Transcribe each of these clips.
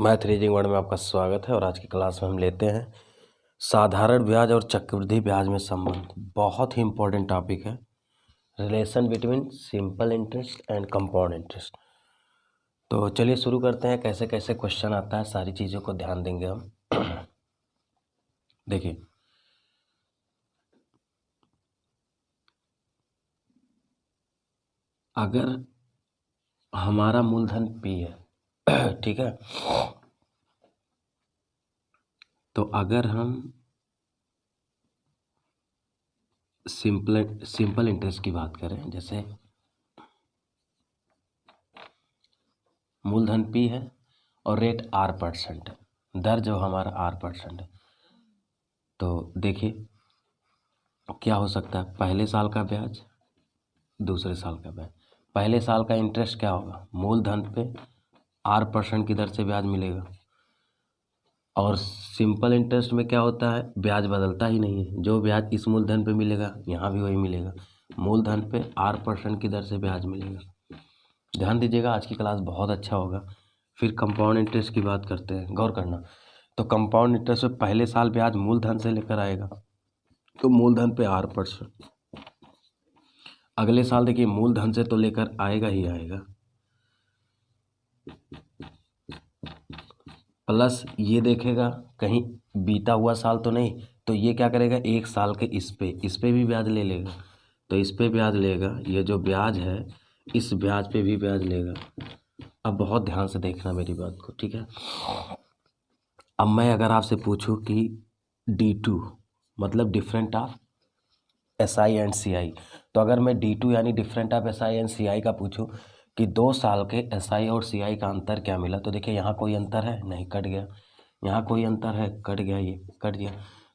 Math reading word में आपका स्वागत है और आज की क्लास में हम लेते हैं साधारण ब्याज और चक्रवृद्धि ब्याज में संबंध। बहुत ही इंपॉर्टेंट टॉपिक है, relation between simple interest and compound interest. तो चलिए शुरू करते हैं। कैसे कैसे क्वेश्चन आता है सारी चीज़ों को ध्यान देंगे हम। देखिए, अगर हमारा मूलधन P है ठीक है, तो अगर हम सिंपल इंटरेस्ट की बात करें, जैसे मूलधन P है और रेट R% है, दर जो हमारा R% है, तो देखिए क्या हो सकता है। पहले साल का ब्याज, दूसरे साल का ब्याज। पहले साल का इंटरेस्ट क्या होगा, मूलधन पे R% की दर से ब्याज मिलेगा। और सिंपल इंटरेस्ट में क्या होता है, ब्याज बदलता ही नहीं है। जो ब्याज इस मूलधन पे मिलेगा यहाँ भी वही मिलेगा, मूलधन पे R% की दर से ब्याज मिलेगा। ध्यान दीजिएगा, आज की क्लास बहुत अच्छा होगा। फिर कंपाउंड इंटरेस्ट की बात करते हैं, गौर करना। तो कंपाउंड इंटरेस्ट में पहले साल ब्याज मूलधन से लेकर आएगा, तो मूलधन पे R%। अगले साल देखिए मूलधन से तो लेकर आएगा ही आएगा, प्लस ये देखेगा कहीं बीता हुआ साल तो नहीं, तो ये क्या करेगा, एक साल के इस पे भी ब्याज ले लेगा। तो इस पे ब्याज लेगा, ये जो ब्याज है इस ब्याज पे भी ब्याज लेगा। अब बहुत ध्यान से देखना मेरी बात को, ठीक है। अब मैं अगर आपसे पूछूं कि D2 मतलब different of SI and CI, तो अगर मैं D2 यानी different of SI and CI का पूछूं कि 2 साल के SI और CI का अंतर क्या मिला, तो देखिए यहाँ कोई अंतर है नहीं, कट गया। यहाँ कोई अंतर है, कट गया, ये कट गया।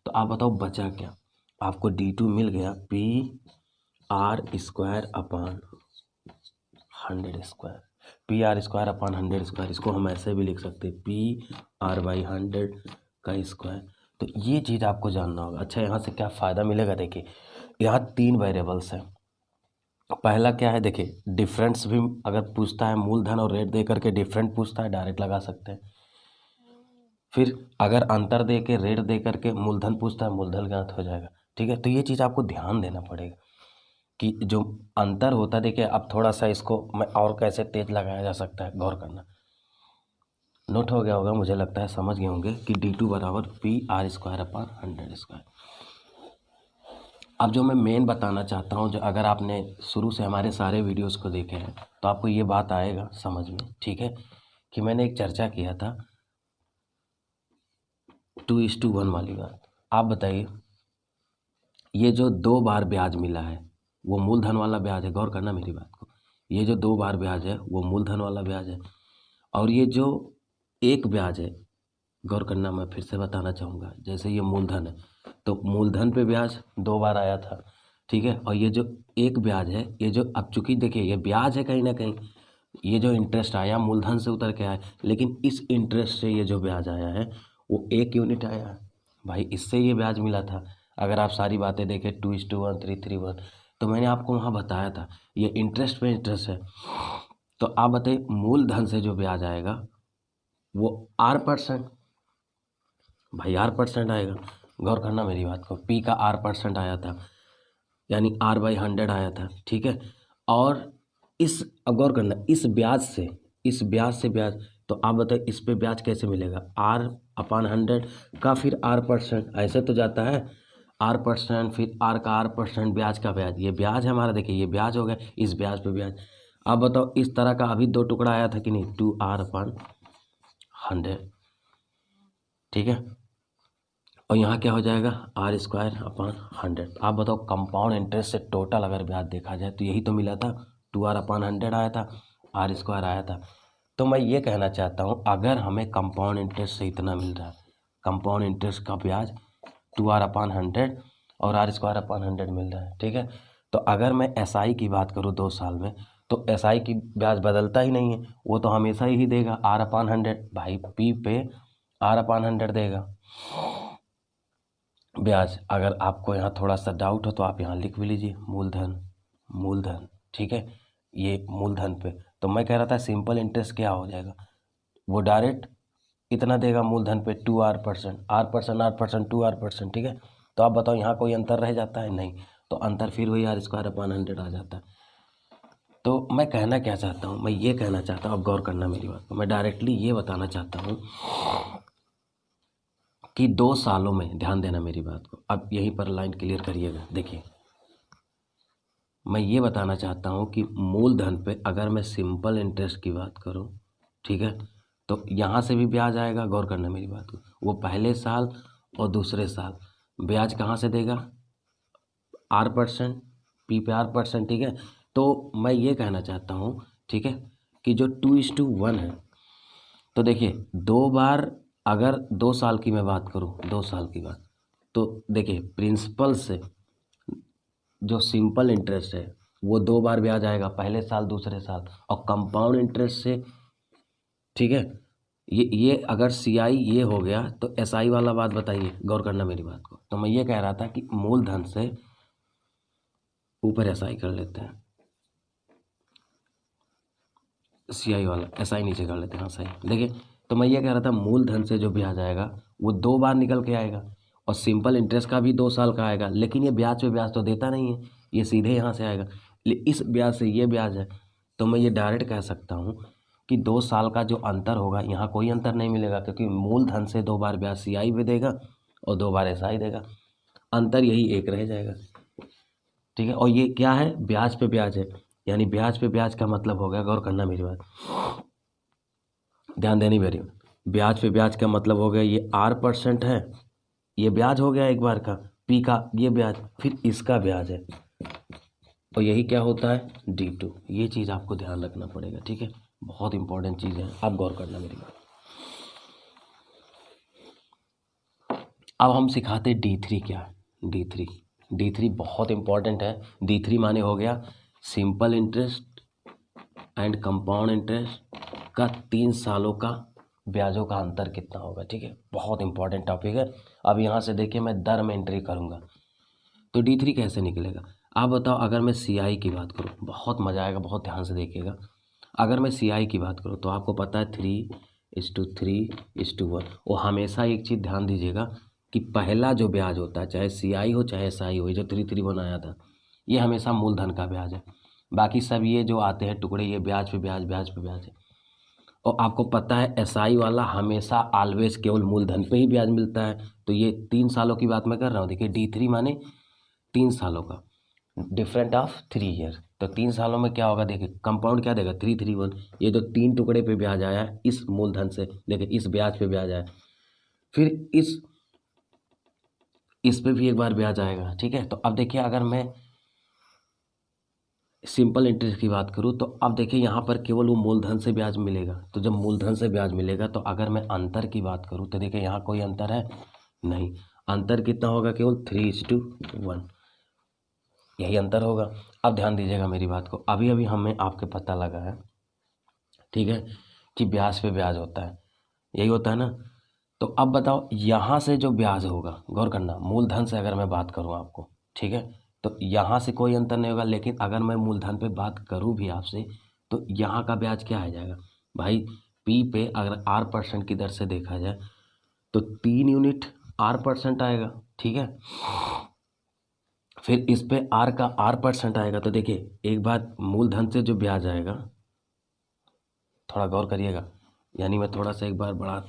तो आप बताओ बचा क्या। आपको D2 मिल गया PR² अपान 100²। PR² अपान 100², इसको हम ऐसे भी लिख सकते हैं PR/100 का स्क्वायर। तो ये चीज़ आपको जानना होगा। अच्छा, यहाँ से क्या फ़ायदा मिलेगा, देखिए यहाँ 3 वेरिएबल्स हैं। पहला क्या है, देखिए डिफरेंस भी अगर पूछता है, मूलधन और रेट दे करके डिफरेंट पूछता है, डायरेक्ट लगा सकते हैं। फिर अगर अंतर दे के रेट दे करके मूलधन पूछता है, मूलधन ज्ञात हो जाएगा, ठीक है। तो ये चीज़ आपको ध्यान देना पड़ेगा कि जो अंतर होता है, देखिए अब थोड़ा सा इसको मैं और कैसे तेज लगाया जा सकता है, गौर करना। नोट हो गया होगा, मुझे लगता है समझ गए होंगे कि D2 बराबर PR² अपान 100²। अब जो मैं मेन बताना चाहता हूँ, जो अगर आपने शुरू से हमारे सारे वीडियोस को देखे हैं तो आपको ये बात आएगा समझ में, ठीक है, कि मैंने एक चर्चा किया था 2:1 वाली बात। आप बताइए, ये जो 2 बार ब्याज मिला है वो मूलधन वाला ब्याज है, गौर करना मेरी बात को। ये जो 2 बार ब्याज है वो मूलधन वाला ब्याज है, और ये जो एक ब्याज है, गौर करना, मैं फिर से बताना चाहूँगा। जैसे ये मूलधन है तो मूलधन पे ब्याज 2 बार आया था, ठीक है। और ये जो एक ब्याज है, ये जो अब चूंकि देखिए ये ब्याज है, कहीं ना कहीं ये जो इंटरेस्ट आया मूलधन से उतर के आया, लेकिन इस इंटरेस्ट से ये जो ब्याज आया है वो 1 यूनिट आया है भाई, इससे ये ब्याज मिला था। अगर आप सारी बातें देखें 2:1 3:1, तो मैंने आपको वहाँ बताया था ये इंटरेस्ट पे इंटरेस्ट है। तो आप बताइए मूलधन से जो ब्याज आएगा वो R% भाई, R% आएगा। गौर करना मेरी बात को, P का R% आया था यानी R/100 आया था, ठीक है। और इस, अब गौर करना, इस ब्याज से ब्याज, तो आप बताइए इस पे ब्याज कैसे मिलेगा, R/100 का फिर R%, ऐसे तो जाता है R%, फिर R का R%, ब्याज का ब्याज, ये ब्याज है हमारा, देखिए ये ब्याज हो गया, इस ब्याज पे ब्याज। आप बताओ इस तरह का अभी 2 टुकड़ा आया था कि नहीं, 2R/100, ठीक है। और यहाँ क्या हो जाएगा, R² अपान 100। आप बताओ कंपाउंड इंटरेस्ट से टोटल अगर ब्याज देखा जाए तो यही तो मिला था, 2R/100 आया था, R² आया था। तो मैं ये कहना चाहता हूँ, अगर हमें कंपाउंड इंटरेस्ट से इतना मिल रहा है, कंपाउंड इंटरेस्ट का ब्याज 2R/100 और R²/100 मिल रहा है, ठीक है। तो अगर मैं SI की बात करूँ 2 साल में, तो SI की ब्याज बदलता ही नहीं है, वो तो हमेशा ही देगा R/100 भाई, P पे R/100 देगा ब्याज। अगर आपको यहाँ थोड़ा सा डाउट हो तो आप यहाँ लिख भी लीजिए मूलधन, ठीक है, ये मूलधन पे। तो मैं कह रहा था सिंपल इंटरेस्ट क्या हो जाएगा, वो डायरेक्ट इतना देगा मूलधन पे 2R%, R%, 2R%, ठीक है। तो आप बताओ यहाँ कोई अंतर रह जाता है? नहीं। तो अंतर फिर वही R² आ जाता है। तो मैं कहना क्या चाहता हूँ, मैं ये कहना चाहता हूँ, अब गौर करना मेरी बात को, मैं डायरेक्टली ये बताना चाहता हूँ कि 2 सालों में, ध्यान देना मेरी बात को, अब यहीं पर लाइन क्लियर करिएगा। देखिए, मैं ये बताना चाहता हूँ कि मूलधन पे अगर मैं सिंपल इंटरेस्ट की बात करूँ, ठीक है, तो यहाँ से भी ब्याज आएगा। गौर करना मेरी बात को, वो पहले साल और दूसरे साल ब्याज कहाँ से देगा? R%, P पे R%, ठीक है। तो मैं ये कहना चाहता हूँ, ठीक है, कि जो 2:1 है, तो देखिए 2 बार, अगर 2 साल की मैं बात करूँ, 2 साल की बात, तो देखिए प्रिंसिपल से जो सिंपल इंटरेस्ट है वो 2 बार ब्याज आएगा, पहले साल दूसरे साल। और कंपाउंड इंटरेस्ट से, ठीक है, ये अगर CI ये हो गया तो SI वाला बात बताइए। गौर करना मेरी बात को। तो मैं ये कह रहा था कि मूलधन से ऊपर SI कर लेते हैं, CI वाला SI नीचे कर लेते हैं। हाँ सही। देखिए, तो मैं ये कह रहा था मूलधन से जो ब्याज आएगा वो 2 बार निकल के आएगा, और सिंपल इंटरेस्ट का भी 2 साल का आएगा, लेकिन ये ब्याज पे ब्याज तो देता नहीं है, ये सीधे यहाँ से आएगा। इस ब्याज से ये ब्याज है, तो मैं ये डायरेक्ट कह सकता हूँ कि 2 साल का जो अंतर होगा, यहाँ कोई अंतर नहीं मिलेगा, क्योंकि मूलधन से 2 बार ब्याज CI भी देगा और 2 बार SI देगा। अंतर यही एक रह जाएगा, ठीक है। और ये क्या है? ब्याज पे ब्याज है, यानी ब्याज पे ब्याज का मतलब हो गया, गौर करना मेरी बात, ध्यान देनी मेरी, ब्याज पे ब्याज का मतलब हो गया, ये R% है, ये ब्याज हो गया एक बार का, P का ये ब्याज, फिर इसका ब्याज है, और यही क्या होता है? D2। ये चीज़ आपको ध्यान रखना पड़ेगा, ठीक है, बहुत इंपॉर्टेंट चीज़ है, आप गौर करना मेरी बात। अब हम सिखाते D3 क्या है। D3 बहुत इंपॉर्टेंट है। D3 माने हो गया simple interest and compound interest का 3 सालों का ब्याजों का अंतर कितना होगा, ठीक है, बहुत इंपॉर्टेंट टॉपिक है। अब यहाँ से देखिए, मैं दर में एंट्री करूँगा, तो D3 कैसे निकलेगा? आप बताओ, अगर मैं CI की बात करूँ, बहुत मज़ा आएगा, बहुत ध्यान से देखिएगा। अगर मैं CI की बात करूँ तो आपको पता है 3:3:1। और हमेशा एक चीज़ ध्यान दीजिएगा कि पहला जो ब्याज होता है, चाहे CI हो चाहे SI हो, ये जो 3:3:1 आया था, ये हमेशा मूलधन का ब्याज है। बाकी सब ये जो आते हैं टुकड़े, ये ब्याज पे ब्याज, ब्याज पे ब्याज है। और आपको पता है SI वाला हमेशा ऑलवेज केवल मूलधन पे ही ब्याज मिलता है। तो ये 3 सालों की बात मैं कर रहा हूँ। देखिए, D3 माने 3 सालों का, डिफरेंट ऑफ 3 ईयर। तो 3 सालों में क्या होगा? देखिए, कंपाउंड क्या देगा? 3:3:1। ये जो 3 टुकड़े पे ब्याज आया है इस मूलधन से, देखिए इस ब्याज पे ब्याज आया, फिर इस पे भी एक बार ब्याज आएगा, ठीक है। तो अब देखिए, अगर मैं सिंपल इंटरेस्ट की बात करूँ तो अब देखिए यहाँ पर केवल वो मूलधन से ब्याज मिलेगा। तो जब मूलधन से ब्याज मिलेगा, तो अगर मैं अंतर की बात करूँ तो देखिए यहाँ कोई अंतर है नहीं। अंतर कितना होगा? केवल 3:1, यही अंतर होगा। अब ध्यान दीजिएगा मेरी बात को, अभी अभी हमें आपके पता लगा है, ठीक है, कि ब्याज पे ब्याज होता है, यही होता है ना। तो अब बताओ, यहाँ से जो ब्याज होगा, गौर करना, मूलधन से अगर मैं बात करूँ आपको, ठीक है, तो यहाँ से कोई अंतर नहीं होगा। लेकिन अगर मैं मूलधन पे बात करूँ भी आपसे, तो यहाँ का ब्याज क्या आ जाएगा भाई? P पे अगर R% की दर से देखा जाए तो 3 यूनिट R% आएगा, ठीक है। फिर इस पे R का R% आएगा। तो देखिए, एक बात, मूलधन से जो ब्याज आएगा, थोड़ा गौर करिएगा, यानी मैं थोड़ा सा एक बार बड़ा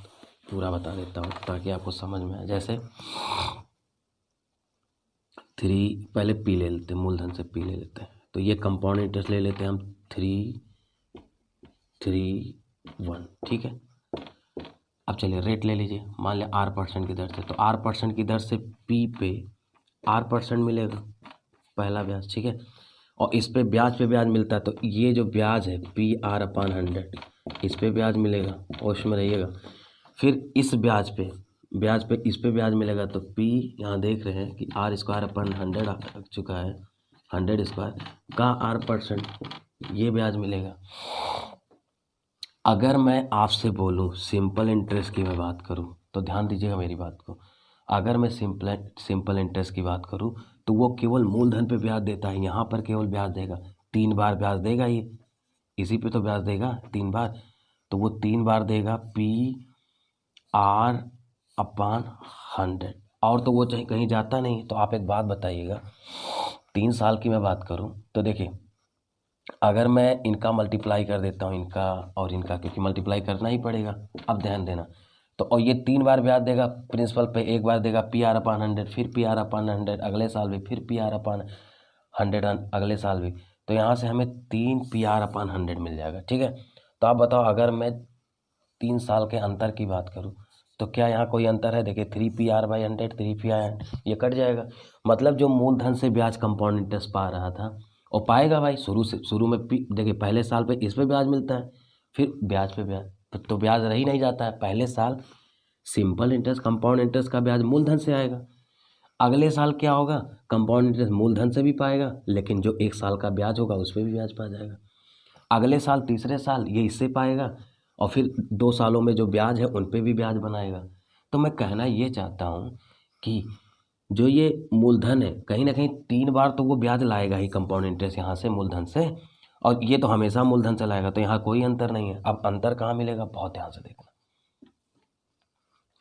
पूरा बता देता हूँ ताकि आपको समझ में आए। जैसे 3, पहले P ले लेते हैं, मूलधन से P ले लेते हैं, तो ये कंपाउंड इंटरेस्ट ले लेते हैं हम 3:3:1, ठीक है। अब चलिए रेट ले लीजिए, मान लिया R% की दर से, तो R% की दर से P पे R% मिलेगा, पहला ब्याज, ठीक है। और इस पे ब्याज मिलता है, तो ये जो ब्याज है PR/100, इस पे ब्याज मिलेगा, और उसमें रहिएगा। फिर इस ब्याज पे इस पे ब्याज मिलेगा, तो P यहाँ देख रहे हैं कि R²/100 आ चुका है, 100² का R%, ये ब्याज मिलेगा। अगर मैं आपसे बोलूँ सिंपल इंटरेस्ट की मैं बात करूँ, तो ध्यान दीजिएगा मेरी बात को, अगर मैं सिंपल इंटरेस्ट की बात करूँ तो वो केवल मूलधन पे ब्याज देता है, यहाँ पर केवल ब्याज देगा, 3 बार ब्याज देगा, ये इसी पे तो ब्याज देगा 3 बार, तो वो 3 बार देगा P आर अपान 100। और तो वो चाहे कहीं जाता नहीं। तो आप एक बात बताइएगा, 3 साल की मैं बात करूं तो देखिए, अगर मैं इनका मल्टीप्लाई कर देता हूं, इनका और इनका, क्योंकि मल्टीप्लाई करना ही पड़ेगा। अब ध्यान देना, तो और ये 3 बार ब्याज देगा प्रिंसिपल पे। एक बार देगा PR/100, फिर PR/100 अगले साल भी, फिर PR/100 अगले साल भी। तो यहाँ से हमें 3 PR/100 मिल जाएगा। ठीक है, तो आप बताओ, अगर मैं 3 साल के अंतर की बात करूँ तो क्या यहाँ कोई अंतर है? देखिए 3PR/100, 3PR, ये कट जाएगा। मतलब जो मूलधन से ब्याज कंपाउंड इंटरेस्ट पा रहा था और पाएगा भाई, शुरू में देखिए पहले साल पे इस पे ब्याज मिलता है, फिर ब्याज पे ब्याज, तो ब्याज रह ही नहीं जाता है। पहले साल सिंपल इंटरेस्ट, कंपाउंड इंटरेस्ट का ब्याज मूलधन से आएगा। अगले साल क्या होगा? कंपाउंड इंटरेस्ट मूलधन से भी पाएगा, लेकिन जो 1 साल का ब्याज होगा उस पर भी ब्याज पा जाएगा। अगले साल तीसरे साल ये इससे पाएगा, और फिर 2 सालों में जो ब्याज है उन पे भी ब्याज बनाएगा। तो मैं कहना ये चाहता हूँ कि जो ये मूलधन है, कहीं ना कहीं 3 बार तो वो ब्याज लाएगा ही, कंपाउंड इंटरेस्ट यहाँ से मूलधन से, और ये तो हमेशा मूलधन से लाएगा। तो यहाँ कोई अंतर नहीं है। अब अंतर कहाँ मिलेगा? बहुत ध्यान से देखना।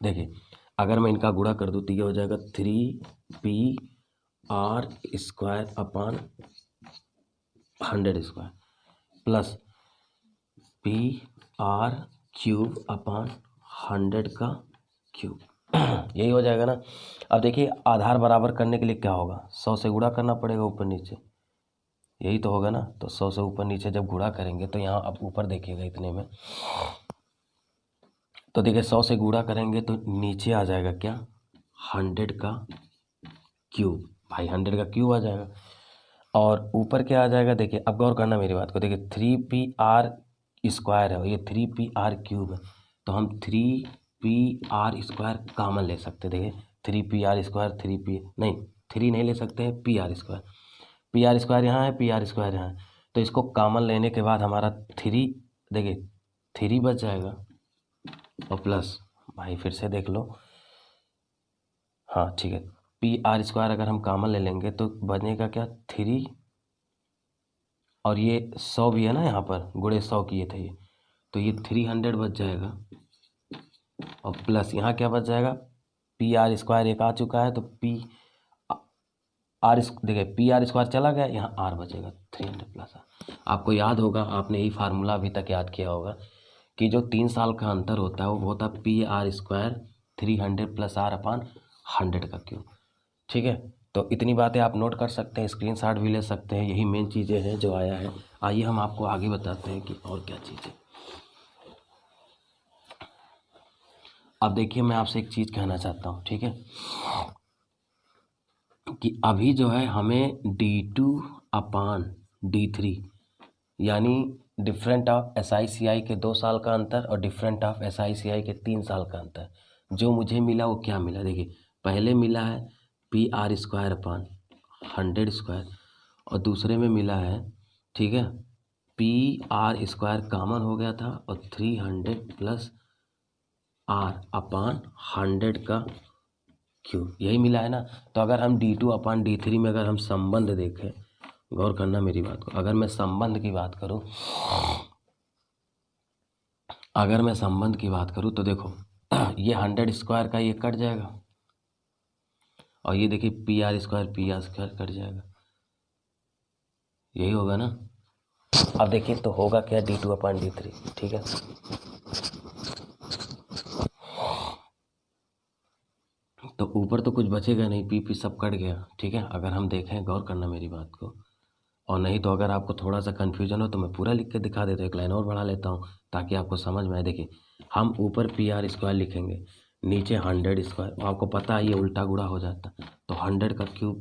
देखिए अगर मैं इनका गुणा कर दूँ तो ये हो जाएगा 3PR² प्लस PR³ यही हो जाएगा ना। अब देखिए आधार बराबर करने के लिए क्या होगा? 100 से गुणा करना पड़ेगा ऊपर नीचे, यही तो होगा ना। तो 100 से ऊपर नीचे जब गुणा करेंगे तो यहाँ अब ऊपर देखिएगा इतने में, तो देखिए 100 से गुणा करेंगे तो नीचे आ जाएगा क्या? 100³ भाई, 100³ आ जाएगा। और ऊपर क्या आ जाएगा? देखिए अब गौर करना मेरी बात को। देखिए 3PR² है और ये 3PR³ है, तो हम 3PR² कॉमन ले सकते। देखिए 3PR², 3 नहीं ले सकते हैं, PR² यहाँ है, PR² यहाँ है, तो इसको कॉमन लेने के बाद हमारा 3, देखिए 3 बच जाएगा, और प्लस भाई फिर से देख लो, हाँ ठीक है, PR² अगर हम कॉमन ले लेंगे तो बनेगा क्या? 3, और ये 100 भी है ना यहाँ पर, गुणे 100 किए थे ये, तो ये 300 बच जाएगा, और प्लस यहाँ क्या बच जाएगा? PR² एक आ चुका है, तो देखिए PR² चला गया, यहाँ R बचेगा 300 प्लस R। आपको याद होगा, आपने यही फार्मूला अभी तक याद किया होगा कि जो 3 साल का अंतर होता है वो होता है PR² 300 प्लस R/100³। ठीक है, तो इतनी बातें आप नोट कर सकते हैं, स्क्रीनशॉट भी ले सकते हैं। यही मेन चीज़ें हैं जो आया है। आइए हम आपको आगे बताते हैं कि और क्या चीज़ें। अब देखिए मैं आपसे एक चीज़ कहना चाहता हूँ, ठीक है, कि अभी जो है हमें D2/D3 यानी डिफरेंट ऑफ SICI के 2 साल का अंतर और डिफरेंट ऑफ SICI के 3 साल का अंतर जो मुझे मिला, वो क्या मिला? देखिए पहले मिला है PR²/100², और दूसरे में मिला है, ठीक है, PR² कॉमन हो गया था और 300 प्लस R/100³, यही मिला है ना। तो अगर हम D2/D3 में अगर हम संबंध देखें, गौर करना मेरी बात को, अगर मैं संबंध की बात करूं, तो देखो ये 100² का ये कट जाएगा, और ये देखिए PR² कट जाएगा, यही होगा ना। अब देखिए तो होगा क्या? D2/D3, ठीक है। तो ऊपर तो कुछ बचेगा नहीं, पी सब कट गया, ठीक है। अगर हम देखें, गौर करना मेरी बात को, और नहीं तो अगर आपको थोड़ा सा कन्फ्यूजन हो तो मैं पूरा लिख के दिखा देता हूँ, एक लाइन और बढ़ा लेता हूँ ताकि आपको समझ में आए। देखिए हम ऊपर PR² लिखेंगे, नीचे 100², आपको पता है ये उल्टा गुणा हो जाता, तो 100³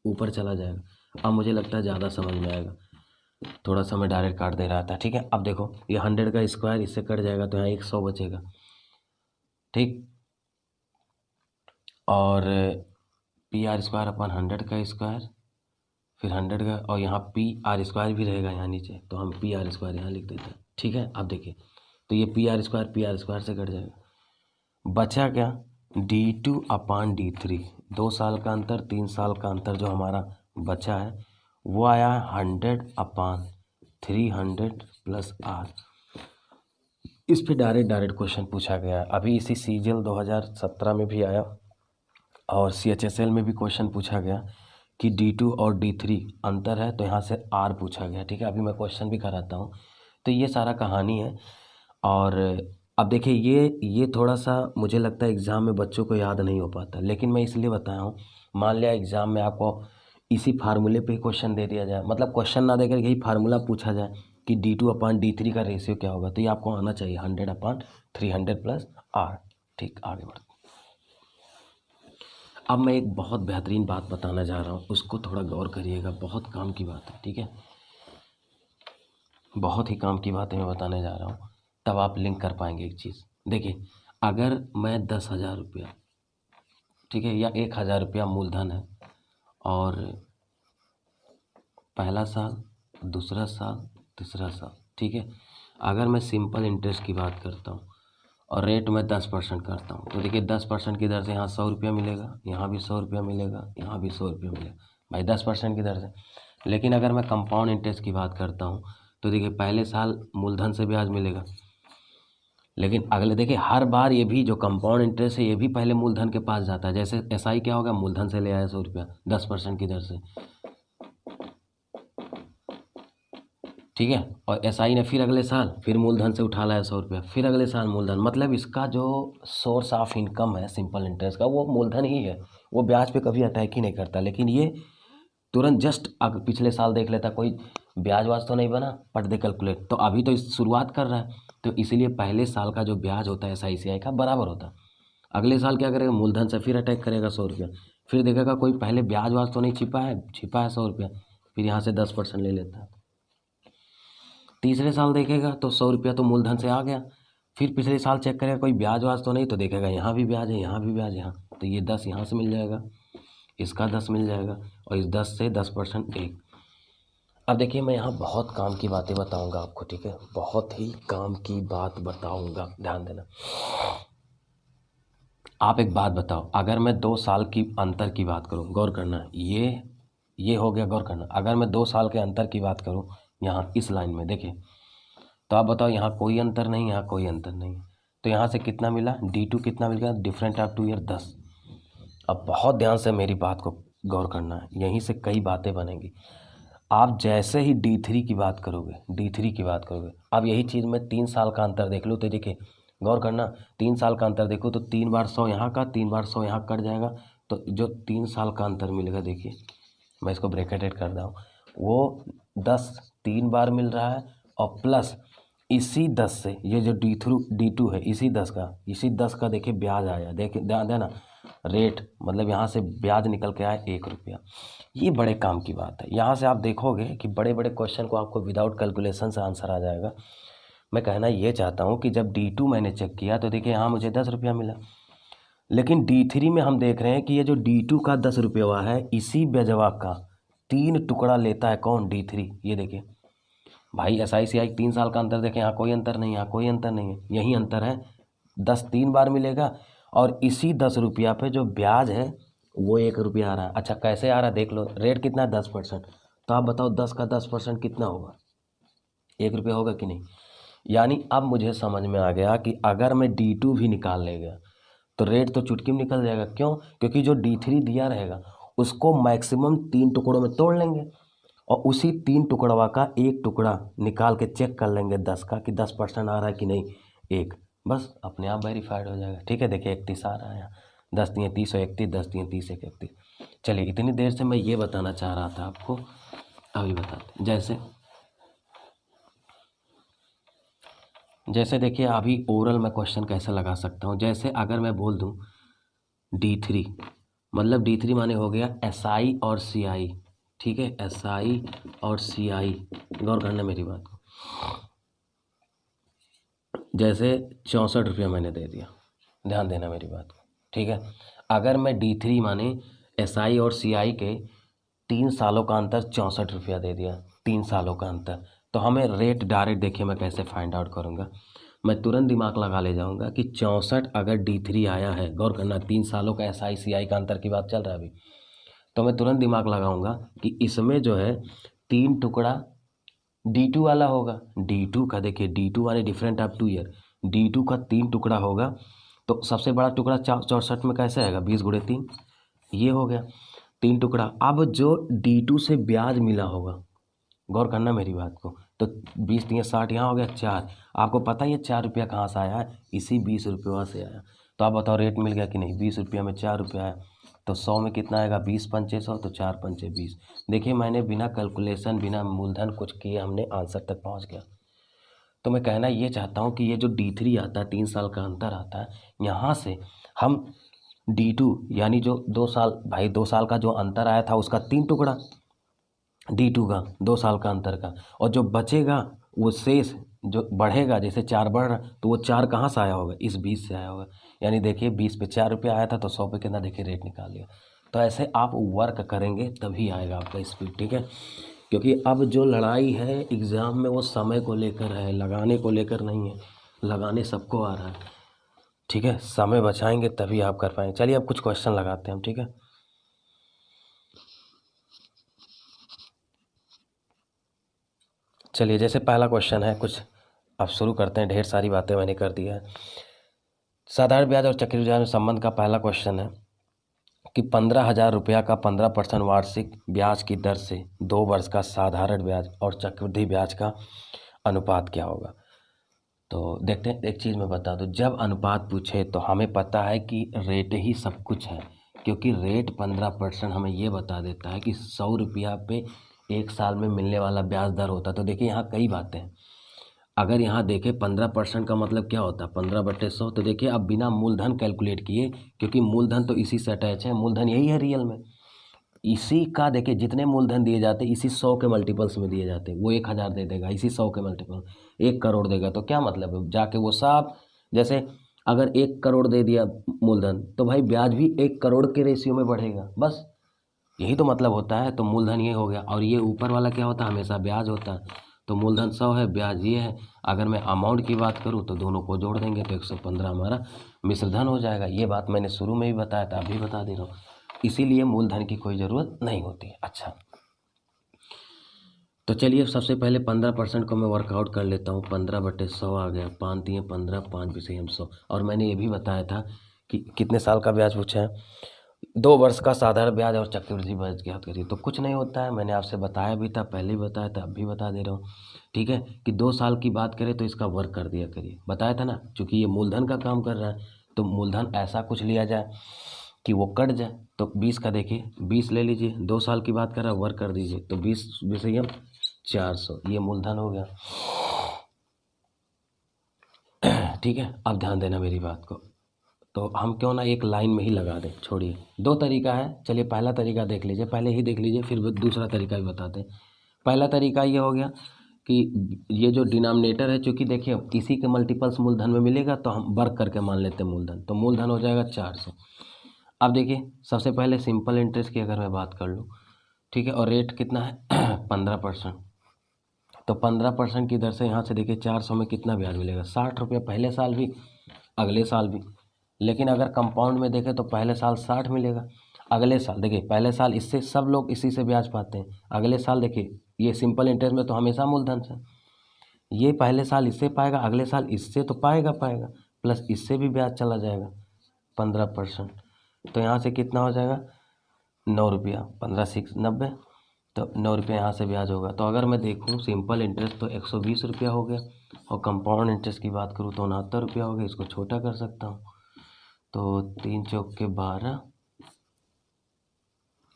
ऊपर चला जाएगा। अब मुझे लगता है ज़्यादा समझ में आएगा, थोड़ा सा मैं डायरेक्ट काट दे रहा था, ठीक है। अब देखो ये 100² इससे कट जाएगा, तो यहाँ 100 बचेगा, ठीक। और PR²/100², फिर 100 का, और यहाँ PR² भी रहेगा यहाँ नीचे, तो हम PR² यहाँ लिख देते हैं, ठीक है। अब देखिए तो ये PR² से कट जाएगा, बचा क्या? D2/D3, 2 साल का अंतर, 3 साल का अंतर जो हमारा बचा है वो आया 100/300 प्लस R। इस पे डायरेक्ट क्वेश्चन पूछा गया है। अभी इसी सीजीएल 2017 में भी आया और सीएचएसएल में भी क्वेश्चन पूछा गया कि D2 और D3 अंतर है, तो यहाँ से R पूछा गया। ठीक है, अभी मैं क्वेश्चन भी कराता हूँ। तो ये सारा कहानी है। और अब देखिए ये थोड़ा सा मुझे लगता है एग्ज़ाम में बच्चों को याद नहीं हो पाता, लेकिन मैं इसलिए बताया हूँ, मान लिया एग्ज़ाम में आपको इसी फार्मूले पे ही क्वेश्चन दे दिया जाए, मतलब क्वेश्चन ना देकर यही फार्मूला पूछा जाए कि D2/D3 का रेशियो क्या होगा, तो ये आपको आना चाहिए 100/300 प्लस R। ठीक, आगे बढ़ते। अब मैं एक बहुत बेहतरीन बात बताना जा रहा हूँ, उसको थोड़ा गौर करिएगा, बहुत काम की बात है। ठीक है, बहुत ही काम की बातें मैं बताने जा रहा हूँ, तब आप लिंक कर पाएंगे एक चीज़। देखिए, अगर मैं 10,000 रुपया, ठीक है, या 1,000 रुपया मूलधन है, और पहला साल, दूसरा साल, तीसरा साल, ठीक है, अगर मैं सिंपल इंटरेस्ट की बात करता हूँ और रेट में 10% करता हूँ, तो देखिए 10% की दर से यहाँ 100 रुपया मिलेगा, यहाँ भी 100 रुपया मिलेगा, यहाँ भी 100 रुपया मिलेगा, भाई 10% की दर से। लेकिन अगर मैं कंपाउंड इंटरेस्ट की बात करता हूँ, तो देखिए पहले साल मूलधन से ब्याज मिलेगा, लेकिन अगले देखिए हर बार ये भी जो कंपाउंड इंटरेस्ट है ये भी पहले मूलधन के पास जाता है। जैसे एसआई क्या होगा, मूलधन से ले आया 100 रुपया 10% की दर से, ठीक है, और एसआई ने फिर अगले साल फिर मूलधन से उठा लाया 100 रुपया, फिर अगले साल मूलधन, मतलब इसका जो सोर्स ऑफ इनकम है सिंपल इंटरेस्ट का वो मूलधन ही है, वो ब्याज पे कभी अटैक ही नहीं करता। लेकिन ये तुरंत जस्ट अगर पिछले साल देख लेता, कोई ब्याज वाज तो नहीं बना, पट दे कैलकुलेट, तो अभी तो इस शुरुआत कर रहा है, तो इसीलिए पहले साल का जो ब्याज होता है एसआईसीआई का बराबर होता है। अगले साल क्या करेगा, मूलधन से फिर अटैक करेगा 100 रुपया, फिर देखेगा कोई पहले ब्याज वाज तो नहीं छिपा है 100 रुपया, फिर यहाँ से 10% ले लेता है। तीसरे साल देखेगा तो 100 रुपया तो मूलधन से आ गया, फिर पिछले साल चेक करेगा कोई ब्याज वाज तो नहीं, तो देखेगा यहाँ भी ब्याज है, यहाँ भी ब्याज है, यहाँ, तो ये 10 यहाँ से मिल जाएगा, इसका 10 मिल जाएगा, और इस 10 से 10% एक। अब देखिए मैं यहाँ बहुत काम की बातें बताऊंगा आपको, ठीक है, बहुत ही काम की बात बताऊंगा, ध्यान देना। आप एक बात बताओ, अगर मैं 2 साल की अंतर की बात करूँ, गौर करना, ये हो गया, गौर करना, अगर मैं 2 साल के अंतर की बात करूँ यहाँ इस लाइन में, देखिए, तो आप बताओ यहाँ कोई अंतर नहीं, यहाँ कोई अंतर नहीं, तो यहाँ से कितना मिला, D2 कितना मिल गया, डिफरेंट ऑफ 2 ईयर 10। अब बहुत ध्यान से मेरी बात को गौर करना है, यहीं से कई बातें बनेंगी। आप जैसे ही D3 की बात करोगे, D3 की बात करोगे, अब यही चीज़ मैं 3 साल का अंतर देख लूँ, तो देखिए गौर करना, 3 साल का अंतर देखो तो 3 बार 100 यहाँ का, 3 बार 100 यहाँ कट जाएगा, तो जो 3 साल का अंतर मिलेगा, देखिए मैं इसको ब्रैकेटेड कर रहा हूँ, वो 10 3 बार मिल रहा है, और प्लस इसी 10 से ये जो D2 है, इसी 10 का देखिए ब्याज आया, देखिए ध्यान देना, रेट मतलब यहाँ से ब्याज निकल के आया 1 रुपया। ये बड़े काम की बात है, यहाँ से आप देखोगे कि बड़े बड़े क्वेश्चन को आपको विदाउट कैलकुलेशन से आंसर आ जाएगा। मैं कहना ये चाहता हूँ कि जब D2 मैंने चेक किया तो देखिए यहाँ मुझे 10 रुपया मिला, लेकिन D3 में हम देख रहे हैं कि ये जो D2 का 10 रुपया है, इसी बेजवा का 3 टुकड़ा लेता है कौन, D3। ये देखिए भाई SICI 3 साल का अंतर देखें, यहाँ कोई अंतर नहीं, यहाँ कोई अंतर नहीं है, यही अंतर है, 10 3 बार मिलेगा, और इसी 10 रुपया पे जो ब्याज है वो 1 रुपया आ रहा है। अच्छा कैसे आ रहा है देख लो, रेट कितना है 10%, तो आप बताओ 10 का 10% कितना होगा, 1 रुपया होगा कि नहीं। यानी अब मुझे समझ में आ गया कि अगर मैं D2 भी निकाल लेगा तो रेट तो चुटकी में निकल जाएगा, क्यों, क्योंकि जो D3 दिया रहेगा उसको मैक्सिमम 3 टुकड़ों में तोड़ लेंगे, और उसी 3 टुकड़वा का 1 टुकड़ा निकाल के चेक कर लेंगे 10 का कि 10% आ रहा है कि नहीं, 1, बस अपने आप वेरीफाइड हो जाएगा। ठीक है, देखिए 31 आ रहा है यहाँ, 10 3 30 31, 10 3 30 31। चलिए इतनी देर से मैं ये बताना चाह रहा था आपको, अभी बताते, जैसे देखिए अभी ओरल में क्वेश्चन कैसे लगा सकता हूँ। जैसे अगर मैं बोल दूँ D3, मतलब D3 माने हो गया SI और CI, ठीक है, SI और CI, गौर करना मेरी बात को, जैसे 64 रुपया मैंने दे दिया, ध्यान देना मेरी बात को, ठीक है, अगर मैं D3 माने SI और CI के 3 सालों का अंतर 64 रुपया दे दिया, 3 सालों का अंतर, तो हमें रेट डायरेक्ट देखिए मैं कैसे फाइंड आउट करूँगा, मैं तुरंत दिमाग लगा ले जाऊँगा कि 64 अगर D3 आया है, गौर करना 3 सालों का SI CI का अंतर की बात चल रहा है अभी, तो मैं तुरंत दिमाग लगाऊंगा कि इसमें जो है 3 टुकड़ा D2 वाला होगा, D2 का देखिए D2 वाले डिफरेंट ऑफ 2 ईयर, D2 का 3 टुकड़ा होगा, तो सबसे बड़ा टुकड़ा 64 में कैसे आएगा, 20 × 3, ये हो गया 3 टुकड़ा। अब जो D2 से ब्याज मिला होगा, गौर करना मेरी बात को, तो 20 × 3 = 60, यहाँ हो गया 4। आपको पता ही है 4 रुपया कहाँ से आया है, इसी 20 रुपये से आया। तो आप बताओ रेट मिल गया कि नहीं, 20 रुपया में 4 रुपया आया, तो 100 में कितना आएगा, 20 × 5 = 100, तो 4 × 5 = 20। देखिए मैंने बिना कैलकुलेशन, बिना मूलधन कुछ किए हमने आंसर तक पहुँच गया। तो मैं कहना ये चाहता हूँ कि ये जो D3 आता है, 3 साल का अंतर आता है, यहाँ से हम D2 यानी जो 2 साल, भाई 2 साल का जो अंतर आया था उसका 3 टुकड़ा D2 का 2 साल का अंतर का, और जो बचेगा वो शेष जो बढ़ेगा, जैसे 4 बढ़ रहा, तो वो 4 कहाँ से आया होगा, इस 20 से आया होगा। यानी देखिए 20 पे 4 रुपया आया था, तो 100 पे कितना, देखिए रेट निकाल लिया। तो ऐसे आप वर्क करेंगे तभी आएगा आपका स्पीड, ठीक है। क्योंकि अब जो लड़ाई है एग्ज़ाम में वो समय को लेकर है, लगाने को लेकर नहीं है। लगाने सबको आ रहा है, ठीक है। समय बचाएंगे तभी आप कर पाएंगे। चलिए अब कुछ क्वेश्चन लगाते हैं हम, ठीक है। चलिए जैसे पहला क्वेश्चन है, कुछ अब शुरू करते हैं, ढेर सारी बातें मैंने कर दी है। साधारण ब्याज और चक्रवृद्धि ब्याज में संबंध का पहला क्वेश्चन है कि 15,000 रुपया का 15% वार्षिक ब्याज की दर से 2 वर्ष का साधारण ब्याज और चक्रवृद्धि ब्याज का अनुपात क्या होगा। तो देखते हैं, एक चीज़ मैं बता दूं, जब अनुपात पूछे तो हमें पता है कि रेट ही सब कुछ है, क्योंकि रेट 15% हमें ये बता देता है कि 100 रुपया पे 1 साल में मिलने वाला ब्याज दर होता है। तो देखिए यहाँ कई बातें हैं। अगर यहाँ देखें 15% का मतलब क्या होता है, 15/100। तो देखिए अब बिना मूलधन कैलकुलेट किए, क्योंकि मूलधन तो इसी से अटैच है, मूलधन यही है रियल में, इसी का देखिए जितने मूलधन दिए जाते हैं इसी 100 के मल्टीपल्स में दिए जाते हैं। वो 1000 दे देगा, इसी 100 के मल्टीपल 1 करोड़ देगा, तो क्या मतलब है, जाके वो सब, जैसे अगर 1 करोड़ दे दिया मूलधन, तो भाई ब्याज भी 1 करोड़ के रेशियो में बढ़ेगा, बस यही तो मतलब होता है। तो मूलधन ये हो गया, और ये ऊपर वाला क्या होता है, हमेशा ब्याज होता है। तो मूलधन 100 है, ब्याज ये है। अगर मैं अमाउंट की बात करूँ तो दोनों को जोड़ देंगे तो 115 हमारा मिश्रधन हो जाएगा। ये बात मैंने शुरू में ही बताया था, अभी बता दे रहा हूँ। इसीलिए मूलधन की कोई ज़रूरत नहीं होती है। अच्छा, तो चलिए सबसे पहले 15% को मैं वर्कआउट कर लेता हूँ। 15/100 आ गया, 5 × 3 = 15, 5 × 2 = 100। और मैंने ये भी बताया था कि कितने साल का ब्याज पूछा है, 2 वर्ष का साधारण ब्याज और चक्रवृद्धि ब्याज ज्ञात करिए। तो कुछ नहीं होता है, मैंने आपसे बताया भी था, पहले ही बताया था, अब भी बता दे रहा हूँ, ठीक है। कि 2 साल की बात करें तो इसका वर्क कर दिया करिए, बताया था ना, क्योंकि ये मूलधन का काम कर रहा है। तो मूलधन ऐसा कुछ लिया जाए कि वो कट जाए। तो 20 का देखिए, 20 ले लीजिए, 2 साल की बात कर रहा है, वर्क कर दीजिए, तो 20 × 400, ये मूलधन हो गया, ठीक है। अब ध्यान देना मेरी बात को, तो हम क्यों ना एक लाइन में ही लगा दें, छोड़िए। 2 तरीका है, चलिए पहला तरीका देख लीजिए, पहले ही देख लीजिए, फिर दूसरा तरीका भी बताते हैं। पहला तरीका ये हो गया कि ये जो डिनोमिनेटर है, चूँकि देखिए इसी के मल्टीपल्स मूलधन में मिलेगा, तो हम वर्क करके मान लेते हैं मूलधन, तो मूलधन हो जाएगा 400। अब देखिए सबसे पहले सिंपल इंटरेस्ट की अगर मैं बात कर लूँ, ठीक है, और रेट कितना है 15%, तो 15% की दर से यहाँ से देखिए 400 में कितना ब्याज मिलेगा, 60 रुपये, पहले साल भी अगले साल भी। लेकिन अगर कंपाउंड में देखें तो पहले साल 60 मिलेगा, अगले साल देखिए, पहले साल इससे सब लोग इसी से ब्याज पाते हैं, अगले साल देखिए ये सिंपल इंटरेस्ट में तो हमेशा मूलधन से, ये पहले साल इससे पाएगा, अगले साल इससे तो पाएगा, प्लस इससे भी ब्याज चला जाएगा 15%। तो यहाँ से कितना हो जाएगा 9 रुपया, 15 × 6 = 90, तो 9 रुपये यहाँ से ब्याज होगा। तो अगर मैं देखूँ सिंपल इंटरेस्ट तो 120 रुपया हो गया, और कंपाउंड इंटरेस्ट की बात करूँ तो 69 रुपया हो गया। इसको छोटा कर सकता हूँ, तो 3 × 4 = 12,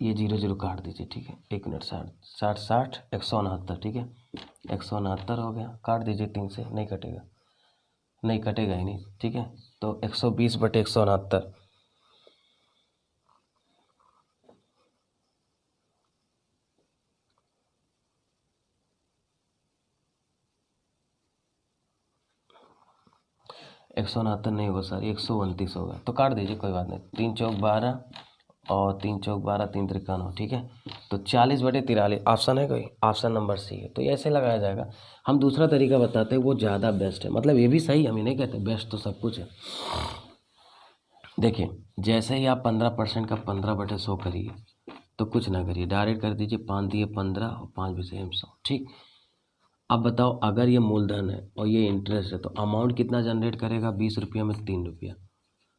ये 0 0 काट दीजिए, ठीक है। 1 मिनट, 60 60 169, ठीक है, 169 हो गया, काट दीजिए 3 से, नहीं कटेगा, नहीं कटेगा ही नहीं, ठीक है। तो 120/169, एक सौ उनहत्तर नहीं होगा सर, 129 होगा, तो काट दीजिए, कोई बात नहीं। 3 × 4 = 12, और 3 × 4 = 12, 3 × 3 = 9, ठीक है। तो 40/43 ऑप्शन है कोई, ऑप्शन नंबर सी है। तो ये ऐसे लगाया जाएगा। हम दूसरा तरीका बताते हैं, वो ज़्यादा बेस्ट है, मतलब ये भी सही, हम ये नहीं कहते बेस्ट तो सब कुछ है। देखिए जैसे ही आप 15% का 15/100 करिए, तो कुछ ना करिए, डायरेक्ट कर दीजिए, 5 × 3 = 15, और 5 × 2 = 100, ठीक। अब बताओ अगर ये मूलधन है और ये इंटरेस्ट है तो अमाउंट कितना जनरेट करेगा, 20 रुपया में 3 रुपया।